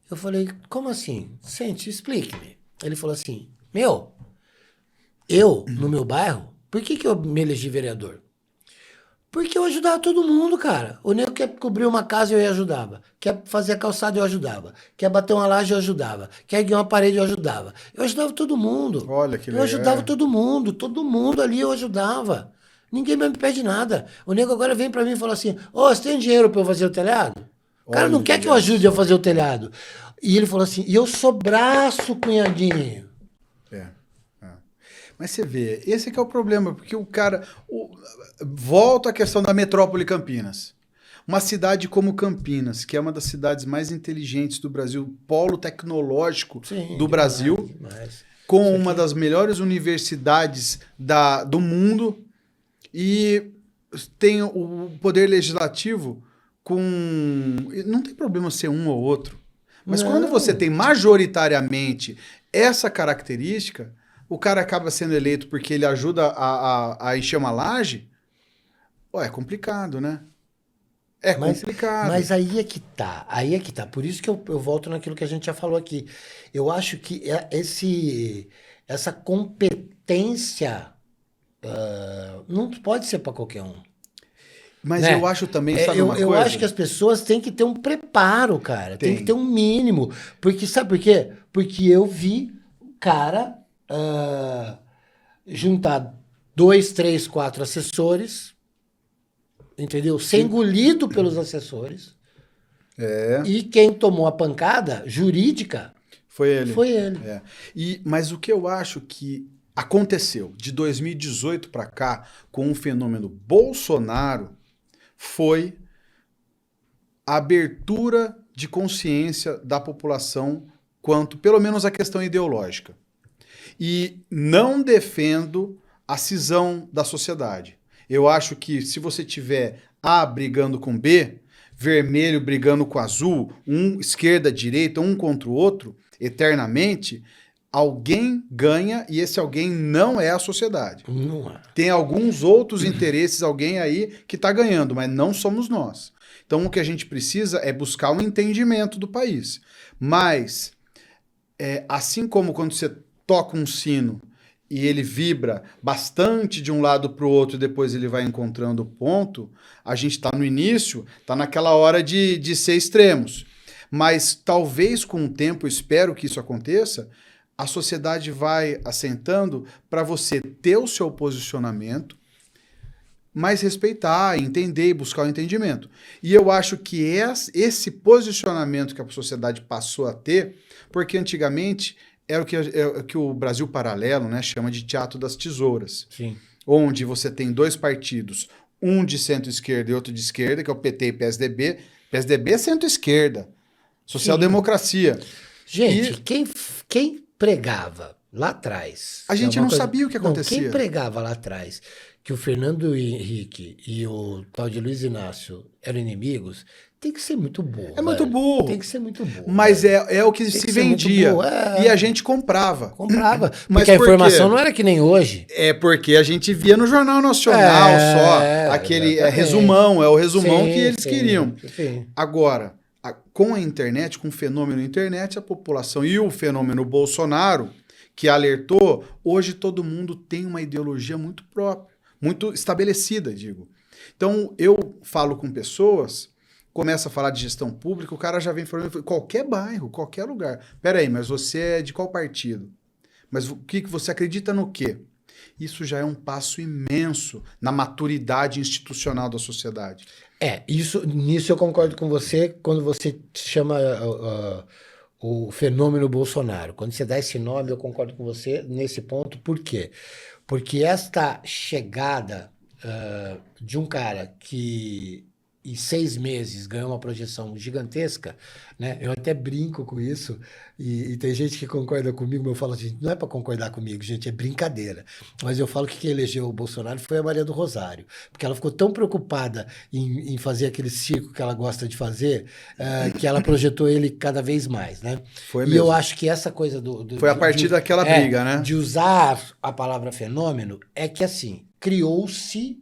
Eu falei, como assim? Sente, explique-me. Ele falou assim, eu, no meu bairro, por que eu me elegi vereador? Porque eu ajudava todo mundo, cara. O nego quer cobrir uma casa, eu ajudava. Quer fazer a calçada, eu ajudava. Quer bater uma laje, eu ajudava. Quer erguer uma parede, eu ajudava. Eu ajudava todo mundo. Olha que Eu legal. ajudava todo mundo ali eu ajudava. Ninguém mais me pede nada. O nego agora vem pra mim e fala assim, você tem dinheiro pra eu fazer o telhado? O cara não quer que eu ajude a fazer o telhado. E ele falou assim, e eu sou braço, cunhadinho. Mas você vê, esse que é o problema, porque o cara... volta à questão da metrópole Campinas. Uma cidade como Campinas, que é uma das cidades mais inteligentes do Brasil, polo tecnológico do Brasil, com uma das melhores universidades do mundo, e tem o poder legislativo com... Não tem problema ser um ou outro. Mas quando você tem majoritariamente essa característica, o cara acaba sendo eleito porque ele ajuda a encher uma laje, é complicado, né? É complicado. Mas aí é que tá. Por isso que eu volto naquilo que a gente já falou aqui. Eu acho que essa competência não pode ser para qualquer um. Mas né? eu acho também, sabe uma coisa? Eu acho que as pessoas têm que ter um preparo, cara. Tem que ter um mínimo. Porque, sabe por quê? Porque eu vi o cara juntar 2, 3, 4 assessores, entendeu? Ser engolido pelos assessores. E quem tomou a pancada jurídica foi ele. Mas o que eu acho que aconteceu de 2018 para cá com o fenômeno Bolsonaro foi a abertura de consciência da população quanto, pelo menos, à questão ideológica. E não defendo a cisão da sociedade. Eu acho que se você tiver A brigando com B, vermelho brigando com azul, esquerda, direita, um contra o outro, eternamente, alguém ganha e esse alguém não é a sociedade. Não é. Tem alguns outros interesses, alguém aí que está ganhando, mas não somos nós. Então o que a gente precisa é buscar um entendimento do país. Mas, assim como quando você toca um sino e ele vibra bastante de um lado para o outro e depois ele vai encontrando o ponto, a gente está no início, está naquela hora de ser extremos. Mas talvez com o tempo, espero que isso aconteça, a sociedade vai assentando para você ter o seu posicionamento, mas respeitar, entender e buscar o entendimento. E eu acho que esse posicionamento que a sociedade passou a ter, porque antigamente era o que o Brasil Paralelo, né, chama de teatro das tesouras. Sim. Onde você tem dois partidos, um de centro-esquerda e outro de esquerda, que é o PT e PSDB. PSDB é centro-esquerda. Social-democracia. Gente, quem pregava lá atrás... A gente não sabia o que acontecia. Quem pregava lá atrás que o Fernando Henrique e o tal de Luiz Inácio eram inimigos, tem que ser muito burro. Muito burro. Tem que ser muito burro. Mas é o que se vendia. E a gente comprava. Mas porque a informação não era que nem hoje. É porque a gente via no Jornal Nacional só. Aquele resumão. É o resumão que eles queriam. Sim. Agora, com a internet, com o fenômeno internet, a população e o fenômeno Bolsonaro, que alertou, hoje todo mundo tem uma ideologia muito própria, muito estabelecida, digo. Então, eu falo com pessoas, começa a falar de gestão pública, o cara já vem falando, qualquer bairro, qualquer lugar. Peraí, mas você é de qual partido? Mas o que você acredita no quê? Isso já é um passo imenso na maturidade institucional da sociedade. Nisso eu concordo com você quando você chama o fenômeno Bolsonaro. Quando você dá esse nome, eu concordo com você nesse ponto. Por quê? Porque esta chegada de um cara que em 6 meses ganhou uma projeção gigantesca, né? Eu até brinco com isso, e tem gente que concorda comigo, mas eu falo assim, não é para concordar comigo, gente, é brincadeira. Mas eu falo que quem elegeu o Bolsonaro foi a Maria do Rosário, porque ela ficou tão preocupada em fazer aquele circo que ela gosta de fazer, que ela projetou ele cada vez mais, né? Foi E mesmo. eu acho que essa coisa Foi a partir daquela briga, né? de usar a palavra fenômeno, é que assim, criou-se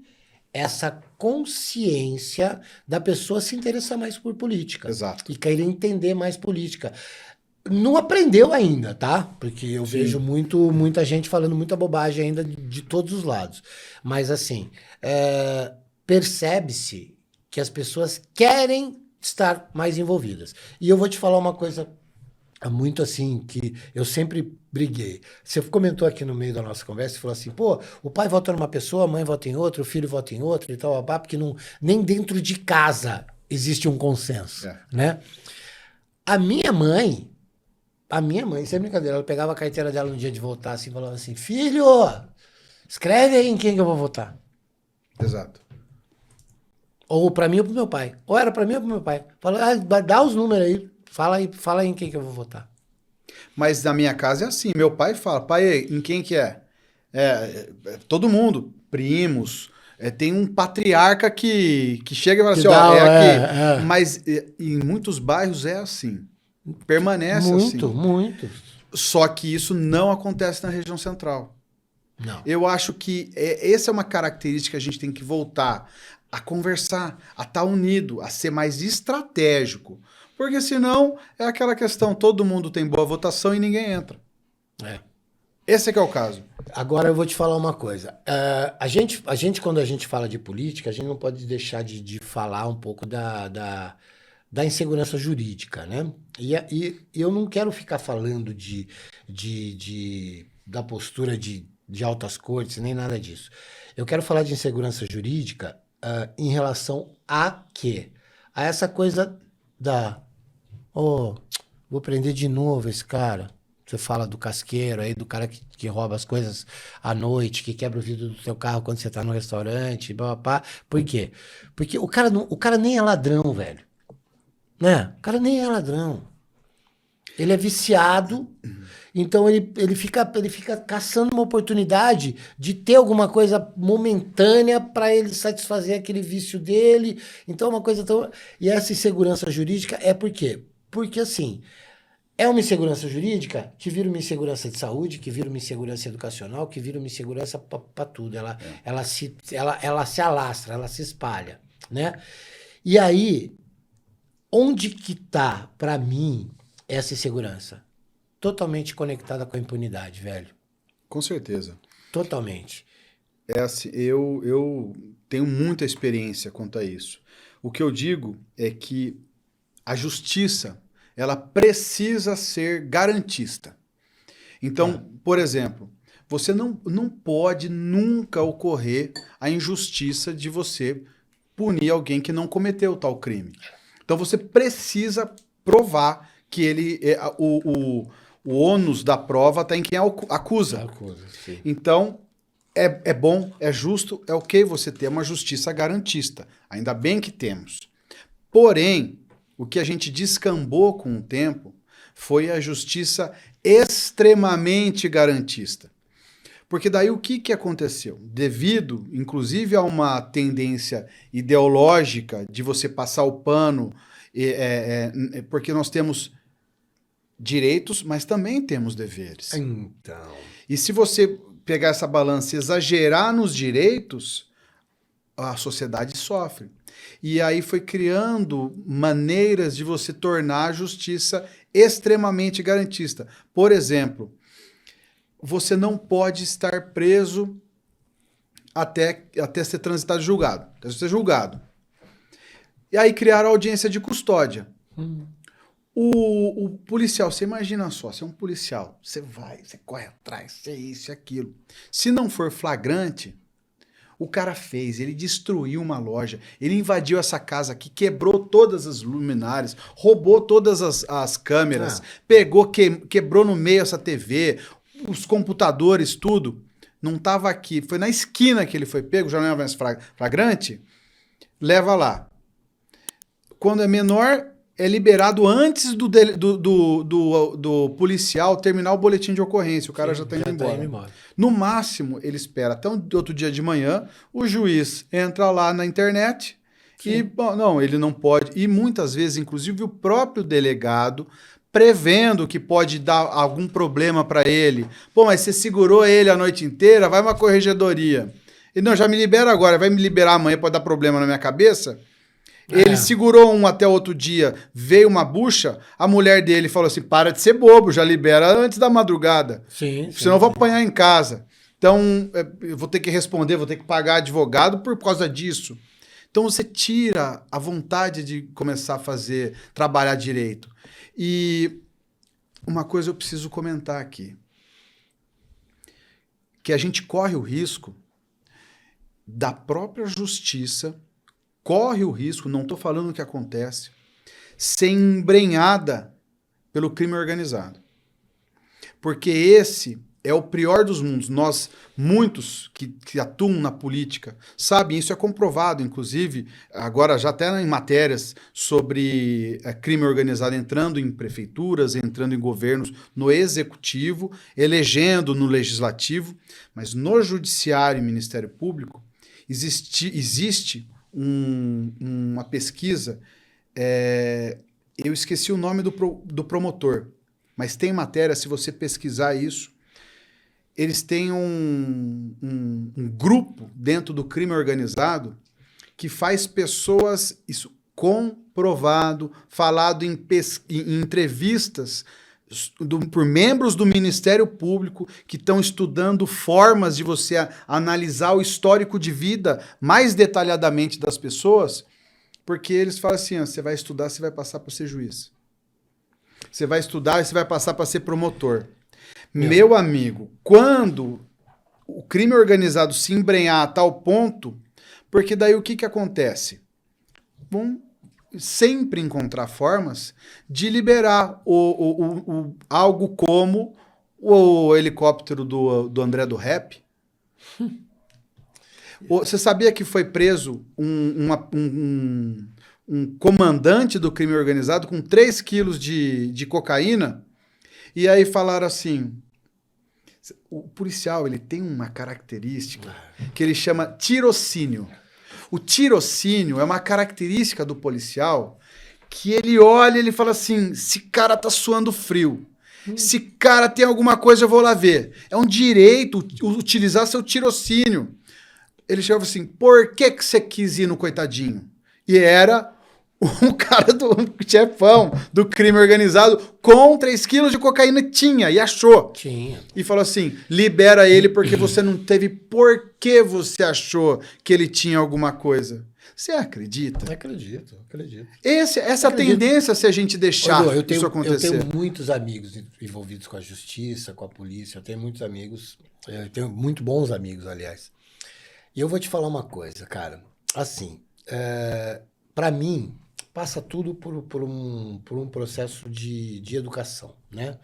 essa consciência da pessoa se interessar mais por política. Exato. E querer entender mais política. Não aprendeu ainda, tá? Porque eu vejo muita gente falando muita bobagem ainda de todos os lados. Mas assim, percebe-se que as pessoas querem estar mais envolvidas. E eu vou te falar uma coisa muito assim, que eu sempre briguei. Você comentou aqui no meio da nossa conversa e falou assim, pô, o pai vota numa pessoa, a mãe vota em outra, o filho vota em outra e tal, porque nem dentro de casa existe um consenso, né? A minha mãe, sem brincadeira, ela pegava a carteira dela no dia de votar assim, falava assim, filho, escreve aí em quem que eu vou votar. Exato. Ou pra mim ou pro meu pai. Ou era pra mim ou pro meu pai. Fala, dá os números aí. Fala aí em quem que eu vou votar. Mas na minha casa é assim, meu pai fala, pai, em quem que é? Todo mundo, primos, tem um patriarca que chega e fala assim, ó, aqui. Mas em muitos bairros é assim, permanece assim. Muito. Só que isso não acontece na região central. Não. Eu acho que essa é uma característica que a gente tem que voltar a conversar, a estar unido, a ser mais estratégico. Porque senão é aquela questão, todo mundo tem boa votação e ninguém entra. Esse é que é o caso. Agora eu vou te falar uma coisa. A gente, quando a gente fala de política, a gente não pode deixar de falar um pouco da insegurança jurídica, né? E eu não quero ficar falando da postura de altas cortes, nem nada disso. Eu quero falar de insegurança jurídica em relação a quê? A essa coisa vou prender de novo esse cara. Você fala do casqueiro aí, do cara que rouba as coisas à noite, que quebra o vidro do seu carro quando você tá no restaurante, papá. Por quê? Porque o cara nem é ladrão, velho. Né? O cara nem é ladrão. Ele é viciado, então ele fica caçando uma oportunidade de ter alguma coisa momentânea para ele satisfazer aquele vício dele. Então, uma coisa tão... E essa insegurança jurídica é por quê? Porque, assim, é uma insegurança jurídica que vira uma insegurança de saúde, que vira uma insegurança educacional, que vira uma insegurança para tudo. Ela se alastra, ela se espalha, né? E aí, onde que tá, para mim, essa insegurança? Totalmente conectada com a impunidade, velho. Com certeza. Totalmente. É assim, eu tenho muita experiência quanto a isso. O que eu digo é que a justiça, ela precisa ser garantista. Então, por exemplo, você não pode nunca ocorrer a injustiça de você punir alguém que não cometeu tal crime. Então, você precisa provar que ele o ônus da prova está em quem acusa. Sim. Então, é bom, é justo, é ok você ter uma justiça garantista. Ainda bem que temos. Porém, o que a gente descambou com o tempo foi a justiça extremamente garantista. Porque daí o que aconteceu? Devido, inclusive, a uma tendência ideológica de você passar o pano, porque nós temos direitos, mas também temos deveres. Então... E se você pegar essa balança e exagerar nos direitos, a sociedade sofre. E aí foi criando maneiras de você tornar a justiça extremamente garantista. Por exemplo, você não pode estar preso até ser transitado e julgado. Até ser julgado. E aí criaram a audiência de custódia. O policial, você imagina só, você é um policial, você vai, você corre atrás, você é isso e aquilo. Se não for flagrante, o cara fez, ele destruiu uma loja, ele invadiu essa casa aqui, quebrou todas as luminárias, roubou todas as câmeras, pegou, quebrou no meio essa TV, os computadores, tudo. Não estava aqui, foi na esquina que ele foi pego, já não é mais flagrante, leva lá. Quando é menor, é liberado antes do policial terminar o boletim de ocorrência. O cara já está indo embora. No máximo, ele espera até outro dia de manhã, o juiz entra lá na internet e, bom, não, ele não pode. E muitas vezes, inclusive, o próprio delegado, prevendo que pode dar algum problema para ele. Pô, mas você segurou ele a noite inteira, vai uma corregedoria. E não, já me libera agora, vai me liberar amanhã, pode dar problema na minha cabeça? Ele segurou um até outro dia, veio uma bucha, a mulher dele falou assim, para de ser bobo, já libera antes da madrugada. Senão eu vou apanhar em casa. Então, eu vou ter que responder, vou ter que pagar advogado por causa disso. Então, você tira a vontade de começar a trabalhar direito. E uma coisa eu preciso comentar aqui. Que a gente corre o risco da própria justiça, corre o risco, não estou falando o que acontece, ser embrenhada pelo crime organizado. Porque esse é o pior dos mundos. Nós, muitos que atuam na política, sabem, isso é comprovado, inclusive, agora já até em matérias sobre crime organizado entrando em prefeituras, entrando em governos, no executivo, elegendo no legislativo, mas no judiciário e Ministério Público existe uma pesquisa, eu esqueci o nome do promotor, mas tem matéria, se você pesquisar isso, eles têm um grupo dentro do crime organizado que faz pessoas, isso comprovado, falado em entrevistas por membros do Ministério Público que estão estudando formas de você analisar o histórico de vida mais detalhadamente das pessoas, porque eles falam assim, você vai estudar, você vai passar para ser juiz. Você vai estudar e você vai passar para ser promotor. Meu amigo, quando o crime organizado se embrenhar a tal ponto, porque daí o que acontece? Vão sempre encontrar formas de liberar algo como o helicóptero do André do Rap. Você sabia que foi preso um comandante do crime organizado com 3 quilos de cocaína? E aí falaram assim, o policial ele tem uma característica que ele chama tirocínio. O tirocínio é uma característica do policial que ele olha e ele fala assim, esse cara tá suando frio. Esse cara tem alguma coisa, eu vou lá ver. É um direito utilizar seu tirocínio. Ele chama assim, por que você quis ir no coitadinho? E era o cara do chefão do crime organizado com 3 quilos de cocaína tinha e achou. Tinha. E falou assim, libera ele porque você não teve por que você achou que ele tinha alguma coisa. Você acredita? Acredito. Essa tendência se a gente deixar isso acontecer. Eu tenho muitos amigos envolvidos com a justiça, com a polícia, eu tenho muitos amigos, eu tenho muito bons amigos, aliás. E eu vou te falar uma coisa, cara, assim, para mim, passa tudo por um processo de educação, né?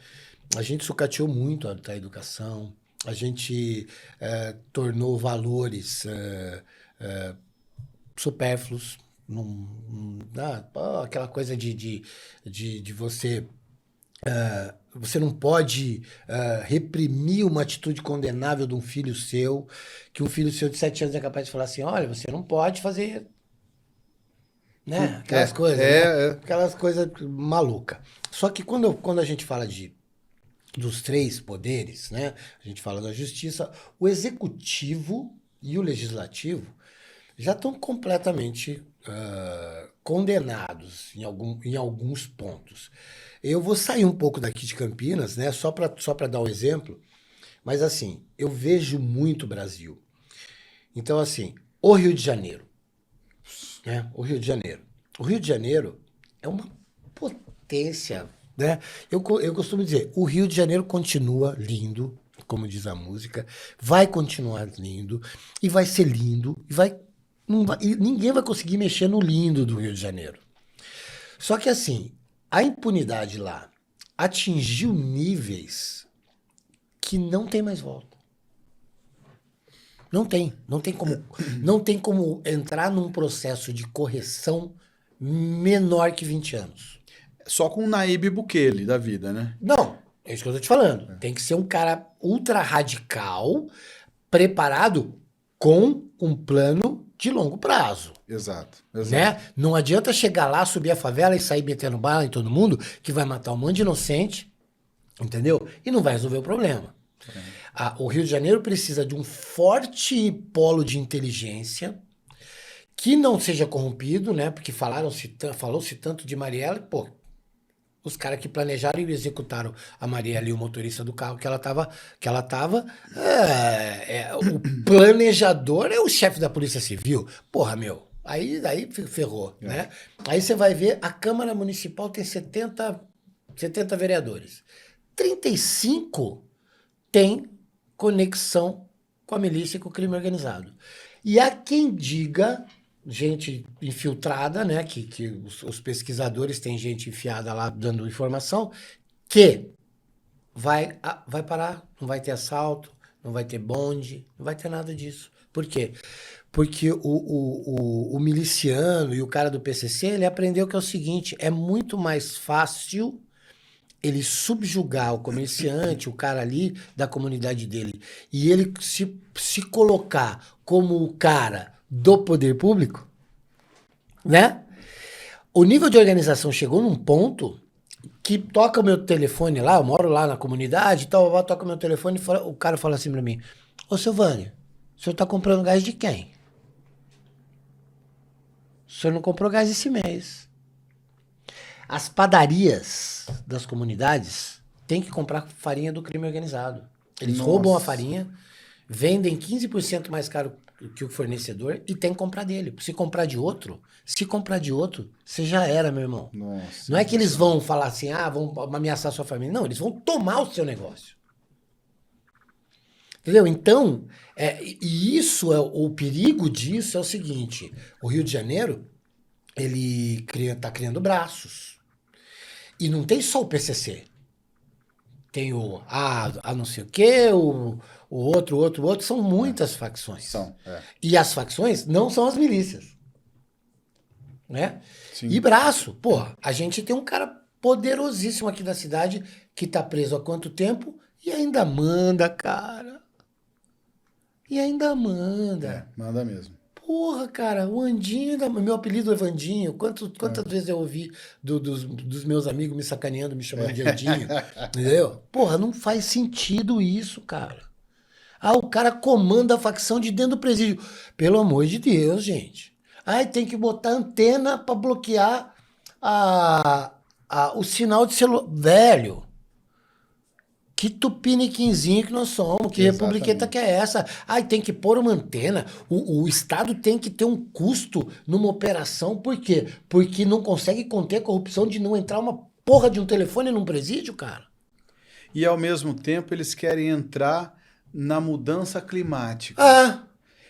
A gente sucateou muito a educação, a gente tornou valores supérfluos, aquela coisa de você... você não pode reprimir uma atitude condenável de um filho seu, que um filho seu de 7 anos é capaz de falar assim, olha, você não pode fazer... Né? Aquelas coisas, né? Aquelas coisas malucas. Só que quando a gente fala dos 3 poderes, né? A gente fala da justiça, o executivo e o legislativo já estão completamente condenados em alguns pontos. Eu vou sair um pouco daqui de Campinas, né? Só para dar um exemplo, mas assim, eu vejo muito Brasil. Então, assim, o Rio de Janeiro. O Rio de Janeiro. O Rio de Janeiro é uma persistência, né? Eu costumo dizer, o Rio de Janeiro continua lindo, como diz a música, vai continuar lindo, e vai ser lindo, e ninguém vai conseguir mexer no lindo do Rio de Janeiro. Só que assim, a impunidade lá atingiu níveis que não tem mais volta. Não tem como entrar num processo de correção menor que 20 anos. Só com o Nayib Bukele da vida, né? Não, é isso que eu tô te falando. Tem que ser um cara ultra radical, preparado com um plano de longo prazo. Exato. Né? Não adianta chegar lá, subir a favela e sair metendo bala em todo mundo, que vai matar um monte de inocente, entendeu? E não vai resolver o problema. O Rio de Janeiro precisa de um forte polo de inteligência que não seja corrompido, né? Porque falou-se tanto de Marielle, pô, os caras que planejaram e executaram a Marielle e o motorista do carro que ela tava, o planejador é o chefe da Polícia Civil. Porra, meu, aí ferrou, né? Aí você vai ver, a Câmara Municipal tem 70 vereadores. 35 tem conexão com a milícia e com o crime organizado. E há quem diga, gente infiltrada, né, que os pesquisadores têm gente enfiada lá dando informação, que vai parar, não vai ter assalto, não vai ter bonde, não vai ter nada disso. Por quê? Porque o miliciano e o cara do PCC, ele aprendeu que é o seguinte, é muito mais fácil ele subjugar o comerciante, o cara ali da comunidade dele, e ele se colocar como o cara do poder público, né? O nível de organização chegou num ponto que toca o meu telefone lá, eu moro lá na comunidade e tal, toca o meu telefone e o cara fala assim pra mim, ô Silvânia, o senhor tá comprando gás de quem? O senhor não comprou gás esse mês. As padarias das comunidades têm que comprar farinha do crime organizado. Eles roubam a farinha, vendem 15% mais caro que o fornecedor e tem que comprar dele. Se comprar de outro, você já era, meu irmão. Nossa, não é que eles vão falar assim, vão ameaçar sua família. Não, eles vão tomar o seu negócio. Entendeu? Então, e isso o perigo disso é o seguinte, o Rio de Janeiro, ele tá criando braços. E não tem só o PCC. Tem o não sei o quê, o outro. São muitas facções. E as facções não são as milícias. Né? Sim. E braço. Pô, a gente tem um cara poderosíssimo aqui da cidade que tá preso há quanto tempo e ainda manda, cara. E ainda manda. Manda mesmo. Porra, cara, o Andinho, meu apelido é Vandinho. Quantas vezes eu ouvi dos meus amigos me sacaneando, me chamando de Andinho? Entendeu? Porra, não faz sentido isso, cara. O cara comanda a facção de dentro do presídio. Pelo amor de Deus, gente. Tem que botar antena pra bloquear o sinal de celular. Velho. Que tupiniquinzinho que nós somos, que republiqueta que é essa? Tem que pôr uma antena. O Estado tem que ter um custo numa operação, por quê? Porque não consegue conter a corrupção de não entrar uma porra de um telefone num presídio, cara. E ao mesmo tempo eles querem entrar na mudança climática.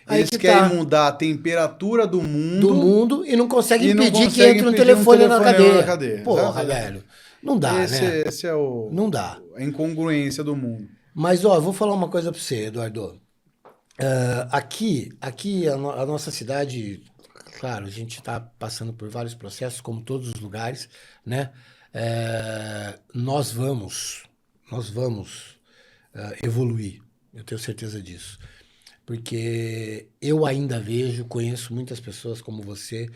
Eles querem mudar a temperatura do mundo. E não conseguem impedir que entre um telefone na cadeia. Porra, velho. Não dá, né? Esse é não dá. A incongruência do mundo. Mas, eu vou falar uma coisa pra você, Eduardo. Aqui a nossa cidade, claro, a gente tá passando por vários processos, como todos os lugares, né? Nós vamos evoluir, eu tenho certeza disso. Porque eu ainda conheço muitas pessoas como você,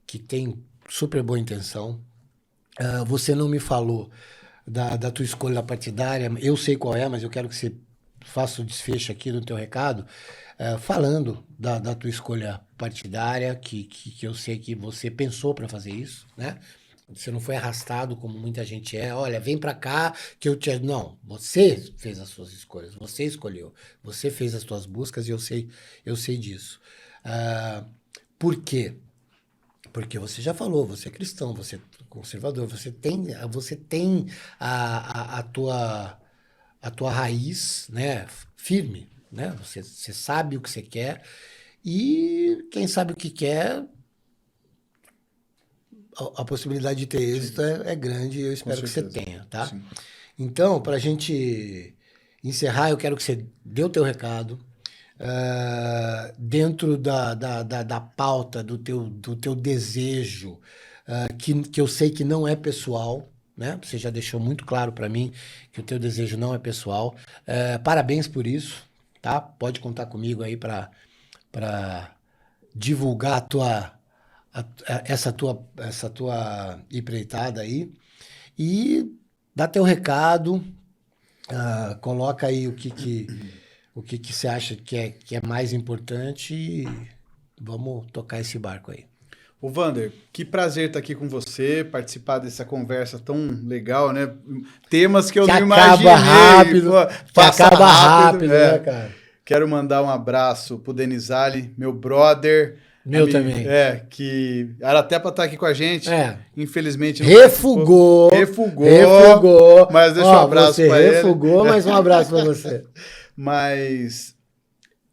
que têm super boa intenção. Você não me falou da tua escolha partidária, eu sei qual é, mas eu quero que você faça o desfecho aqui do teu recado, falando da tua escolha partidária, que eu sei que você pensou para fazer isso, né? Você não foi arrastado como muita gente olha, vem para cá que eu te... Não, você fez as suas escolhas, você escolheu, você fez as suas buscas e eu sei disso. Por quê? Porque você já falou, você é cristão, você é conservador, você tem a tua raiz, né, firme, né? Você sabe o que você quer e quem sabe o que quer, a possibilidade de ter êxito é grande e eu espero que você certeza. tenha, tá? Sim. Então, para a gente encerrar, eu quero que você dê o teu recado. Dentro da pauta do teu desejo, que eu sei que não é pessoal, né? Você já deixou muito claro para mim que o teu desejo não é pessoal. Parabéns por isso, tá? Pode contar comigo aí para divulgar essa tua empreitada aí e dá teu recado. Coloca aí o que você acha que é mais importante e vamos tocar esse barco aí. Ô, Vander, que prazer estar aqui com você, participar dessa conversa tão legal, né? Temas que eu não imaginei. Passa rápido, né, cara? Quero mandar um abraço pro Denizali, meu brother. Meu também. Que era até para estar aqui com a gente. Infelizmente não Refugou. Mas deixa um abraço para ele. Refugou, mas um abraço para você. Mas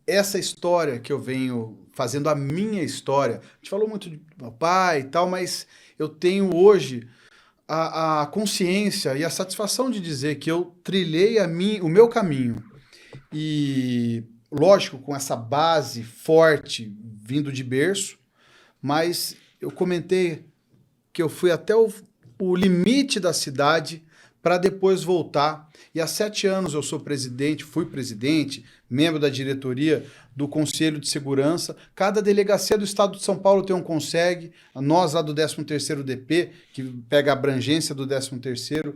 essa história que eu venho fazendo a minha história, a gente falou muito de meu pai e tal, mas eu tenho hoje a consciência e a satisfação de dizer que eu trilhei o meu caminho. E, lógico, com essa base forte vindo de berço, mas eu comentei que eu fui até o limite da cidade para depois voltar. E há 7 anos eu fui presidente, membro da diretoria do Conselho de Segurança. Cada delegacia do Estado de São Paulo tem um CONSEG, nós lá do 13º DP, que pega a abrangência do 13º,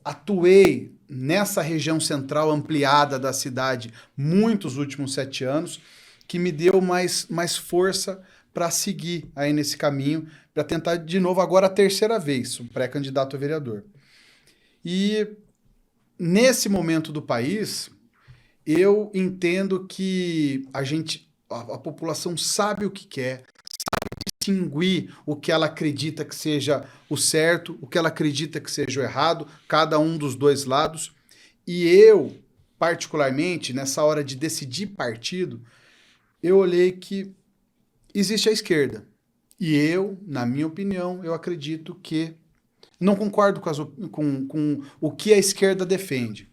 atuei nessa região central ampliada da cidade muitos últimos 7 anos, que me deu mais força para seguir aí nesse caminho, para tentar de novo agora a 3ª vez, um pré-candidato a vereador. E nesse momento do país, eu entendo que a população sabe o que quer, sabe distinguir o que ela acredita que seja o certo, o que ela acredita que seja o errado, cada um dos dois lados. E eu, particularmente, nessa hora de decidir partido, eu olhei que existe a esquerda. E eu, na minha opinião, eu acredito que não concordo com o que a esquerda defende.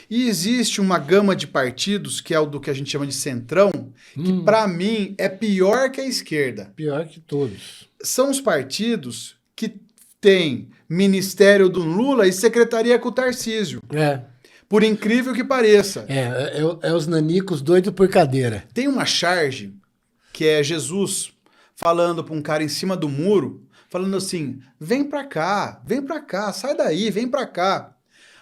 E existe uma gama de partidos, que é o do que a gente chama de centrão, que para mim é pior que a esquerda. Pior que todos. São os partidos que têm ministério do Lula e secretaria com o Tarcísio. Por incrível que pareça. É os nanicos doidos por cadeira. Tem uma charge que é Jesus falando para um cara em cima do muro, falando assim, vem pra cá, sai daí, vem pra cá.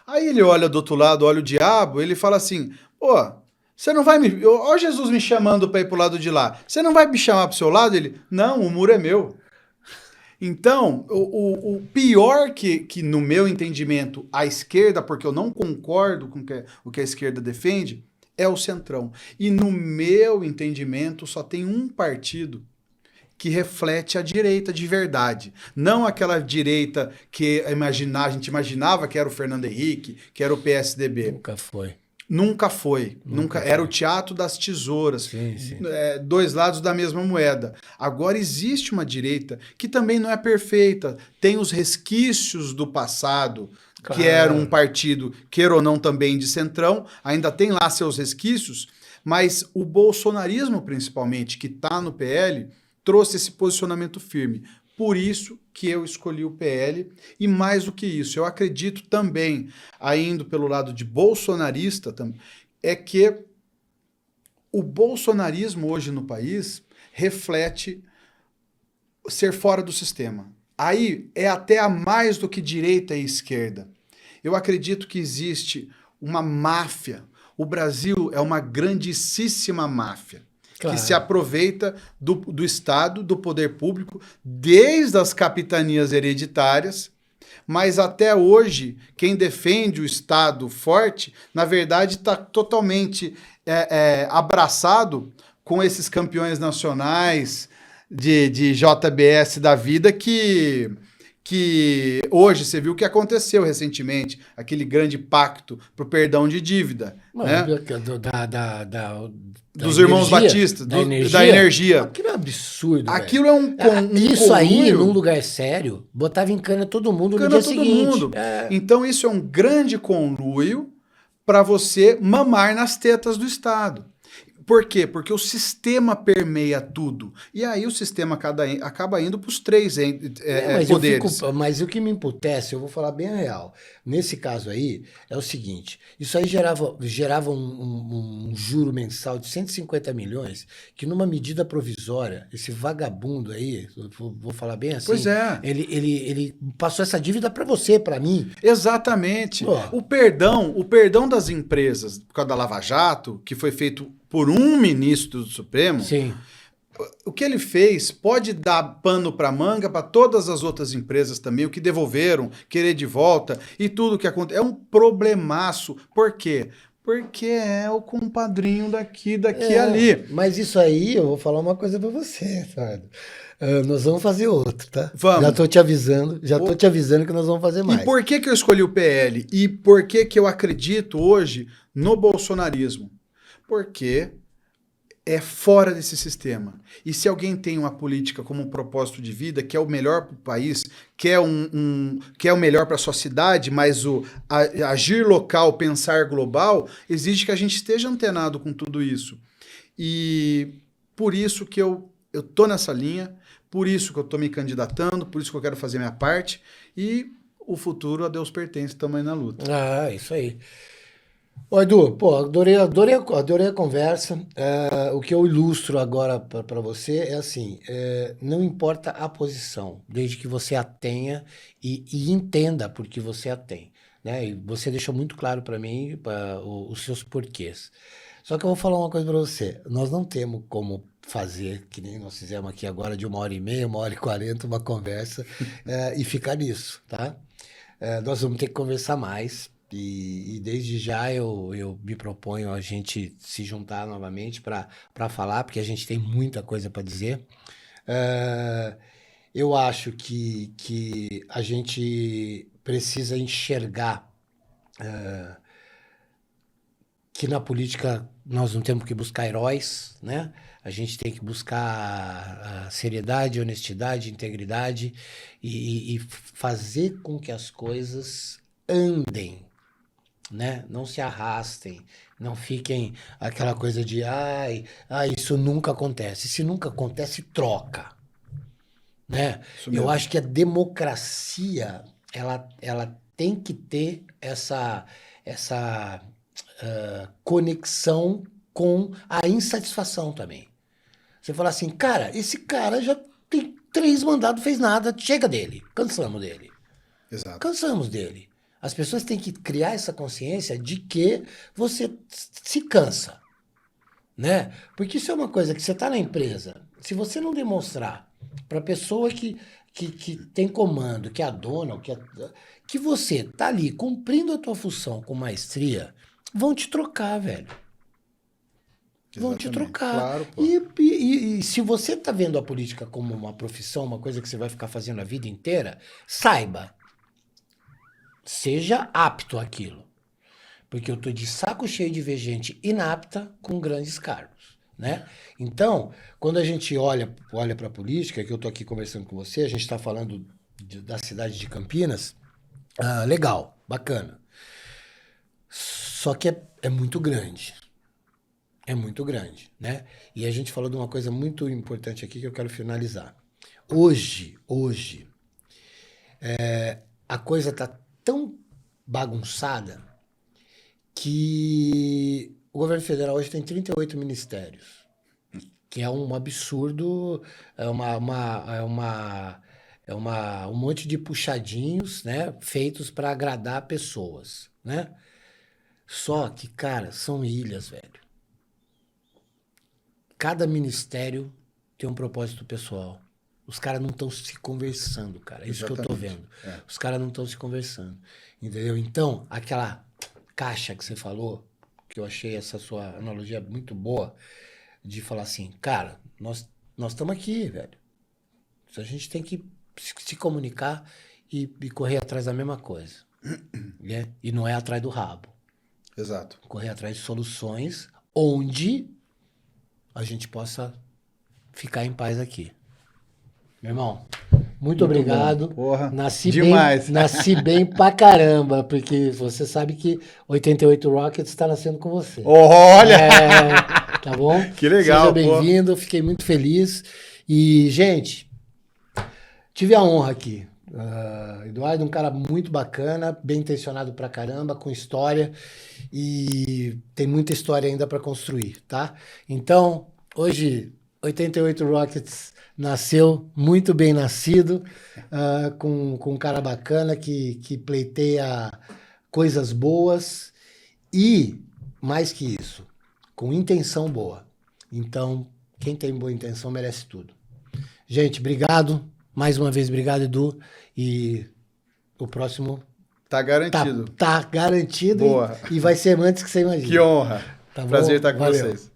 Aí ele olha do outro lado, olha o diabo, ele fala assim, pô, você não vai me... Ó Jesus me chamando pra ir pro lado de lá, você não vai me chamar pro seu lado? Ele, não, o muro é meu. Então, o pior que no meu entendimento, a esquerda, porque eu não concordo com o que a esquerda defende, é o centrão. E no meu entendimento, só tem um partido que reflete a direita de verdade. Não aquela direita que a gente imaginava que era o Fernando Henrique, que era o PSDB. Nunca foi. Era o teatro das tesouras. Sim. Dois lados da mesma moeda. Agora existe uma direita que também não é perfeita. Tem os resquícios do passado, claro, que era um partido, queira ou não, também de centrão. Ainda tem lá seus resquícios. Mas o bolsonarismo, principalmente, que está no PL, trouxe esse posicionamento firme. Por isso que eu escolhi o PL, e mais do que isso, eu acredito também, indo pelo lado de bolsonarista, é que o bolsonarismo hoje no país reflete ser fora do sistema. Aí é até a mais do que direita e esquerda. Eu acredito que existe uma máfia. O Brasil é uma grandíssima máfia. Claro. Que se aproveita do Estado, do poder público, desde as capitanias hereditárias, mas até hoje, quem defende o Estado forte, na verdade, está totalmente abraçado com esses campeões nacionais, de JBS da vida que hoje você viu o que aconteceu recentemente, aquele grande pacto para o perdão de dívida, né? Dos irmãos Batista, da energia. Aquilo é um absurdo, Aquilo velho. é um isso aí, conluio. num lugar sério, botava em cana todo mundo no dia seguinte. Então isso é um grande conluio para você mamar nas tetas do Estado. Por quê? Porque o sistema permeia tudo. E aí o sistema acaba indo para os três poderes. Mas o que me emputece, eu vou falar bem a real. Nesse caso aí, é o seguinte: isso aí gerava um juro mensal de 150 milhões, que numa medida provisória, esse vagabundo aí, vou falar bem assim, pois é. ele passou essa dívida para você, para mim. Exatamente. O perdão das empresas por causa da Lava Jato, que foi feito por um ministro do Supremo, sim, o que ele fez pode dar pano para manga para todas as outras empresas também, o que devolveram, querer de volta e tudo que acontece. É um problemaço. Por quê? Porque é o compadrinho daqui e ali. Mas isso aí, eu vou falar uma coisa para você, Eduardo. Nós vamos fazer outro, tá? Vamos. Já tô te avisando que nós vamos fazer mais. E por que eu escolhi o PL? E por que eu acredito hoje no bolsonarismo? Porque é fora desse sistema. E se alguém tem uma política como um propósito de vida, que é o melhor para o país, que é o melhor para a sua cidade, mas agir local, pensar global, exige que a gente esteja antenado com tudo isso. E por isso que eu tô nessa linha, por isso que eu tô me candidatando, por isso que eu quero fazer minha parte, e o futuro a Deus pertence, estamos aí na luta. Ah, isso aí. Ô, Edu, pô, adorei a conversa. O que eu ilustro agora para você é assim: não importa a posição, desde que você a tenha e entenda por que você a tem, né? E você deixou muito claro para mim os seus porquês. Só que eu vou falar uma coisa para você: nós não temos como fazer, que nem nós fizemos aqui agora, de 1h30, 1h40, uma conversa, e ficar nisso, tá? Nós vamos ter que conversar mais. E desde já eu me proponho a gente se juntar novamente para falar, porque a gente tem muita coisa para dizer. Eu acho que a gente precisa enxergar que na política nós não temos que buscar heróis, né? A gente tem que buscar a seriedade, honestidade, integridade e fazer com que as coisas andem, né? Não se arrastem, não fiquem aquela coisa de isso nunca acontece. Se nunca acontece, troca, né? Eu acho que a democracia ela tem que ter essa conexão com a insatisfação também. Você fala assim, cara, esse cara já tem 3 mandados, fez nada, chega dele, cansamos dele. Exato. Cansamos dele. As pessoas têm que criar essa consciência de que você se cansa, né? Porque isso é uma coisa que você está na empresa, se você não demonstrar para a pessoa que tem comando, que é a dona, que você está ali cumprindo a tua função com maestria, vão te trocar, velho. Vão te trocar. Claro, pô. E se você está vendo a política como uma profissão, uma coisa que você vai ficar fazendo a vida inteira, saiba, seja apto àquilo. Porque eu tô de saco cheio de ver gente inapta com grandes cargos, né? Então, quando a gente olha para a política, que eu tô aqui conversando com você, a gente está falando da cidade de Campinas, legal, bacana. Só que é muito grande. É muito grande, né? E a gente falou de uma coisa muito importante aqui que eu quero finalizar. Hoje, a coisa tá tão bagunçada que o governo federal hoje tem 38 ministérios, que é um absurdo, um monte de puxadinhos, né, feitos para agradar pessoas, né? Só que, cara, são ilhas, velho. Cada ministério tem um propósito pessoal. Os caras não estão se conversando, cara. É isso que eu tô vendo. Os caras não estão se conversando. Entendeu? Então, aquela caixa que você falou, que eu achei essa sua analogia muito boa, de falar assim, cara, nós nós estamos aqui, velho. A gente tem que se comunicar e correr atrás da mesma coisa. Né? E não é atrás do rabo. Exato. Correr atrás de soluções onde a gente possa ficar em paz aqui. Meu irmão, muito obrigado. Porra, Nasci demais. bem, nasci bem pra caramba, porque você sabe que 88 Rockets está nascendo com você. Olha! Tá bom? Que legal, Seja bem-vindo, fiquei muito feliz. E, gente, tive a honra aqui. Eduardo, um cara muito bacana, bem intencionado pra caramba, com história. E tem muita história ainda para construir, tá? Então, hoje, 88 Rockets nasceu muito bem nascido, com um cara bacana que pleiteia coisas boas e, mais que isso, com intenção boa. Então, quem tem boa intenção merece tudo. Gente, obrigado. Mais uma vez, obrigado, Edu. E o próximo Tá garantido. tá garantido Boa. e vai ser antes que você imagina. Que honra. Tá bom? Prazer estar com Valeu. vocês.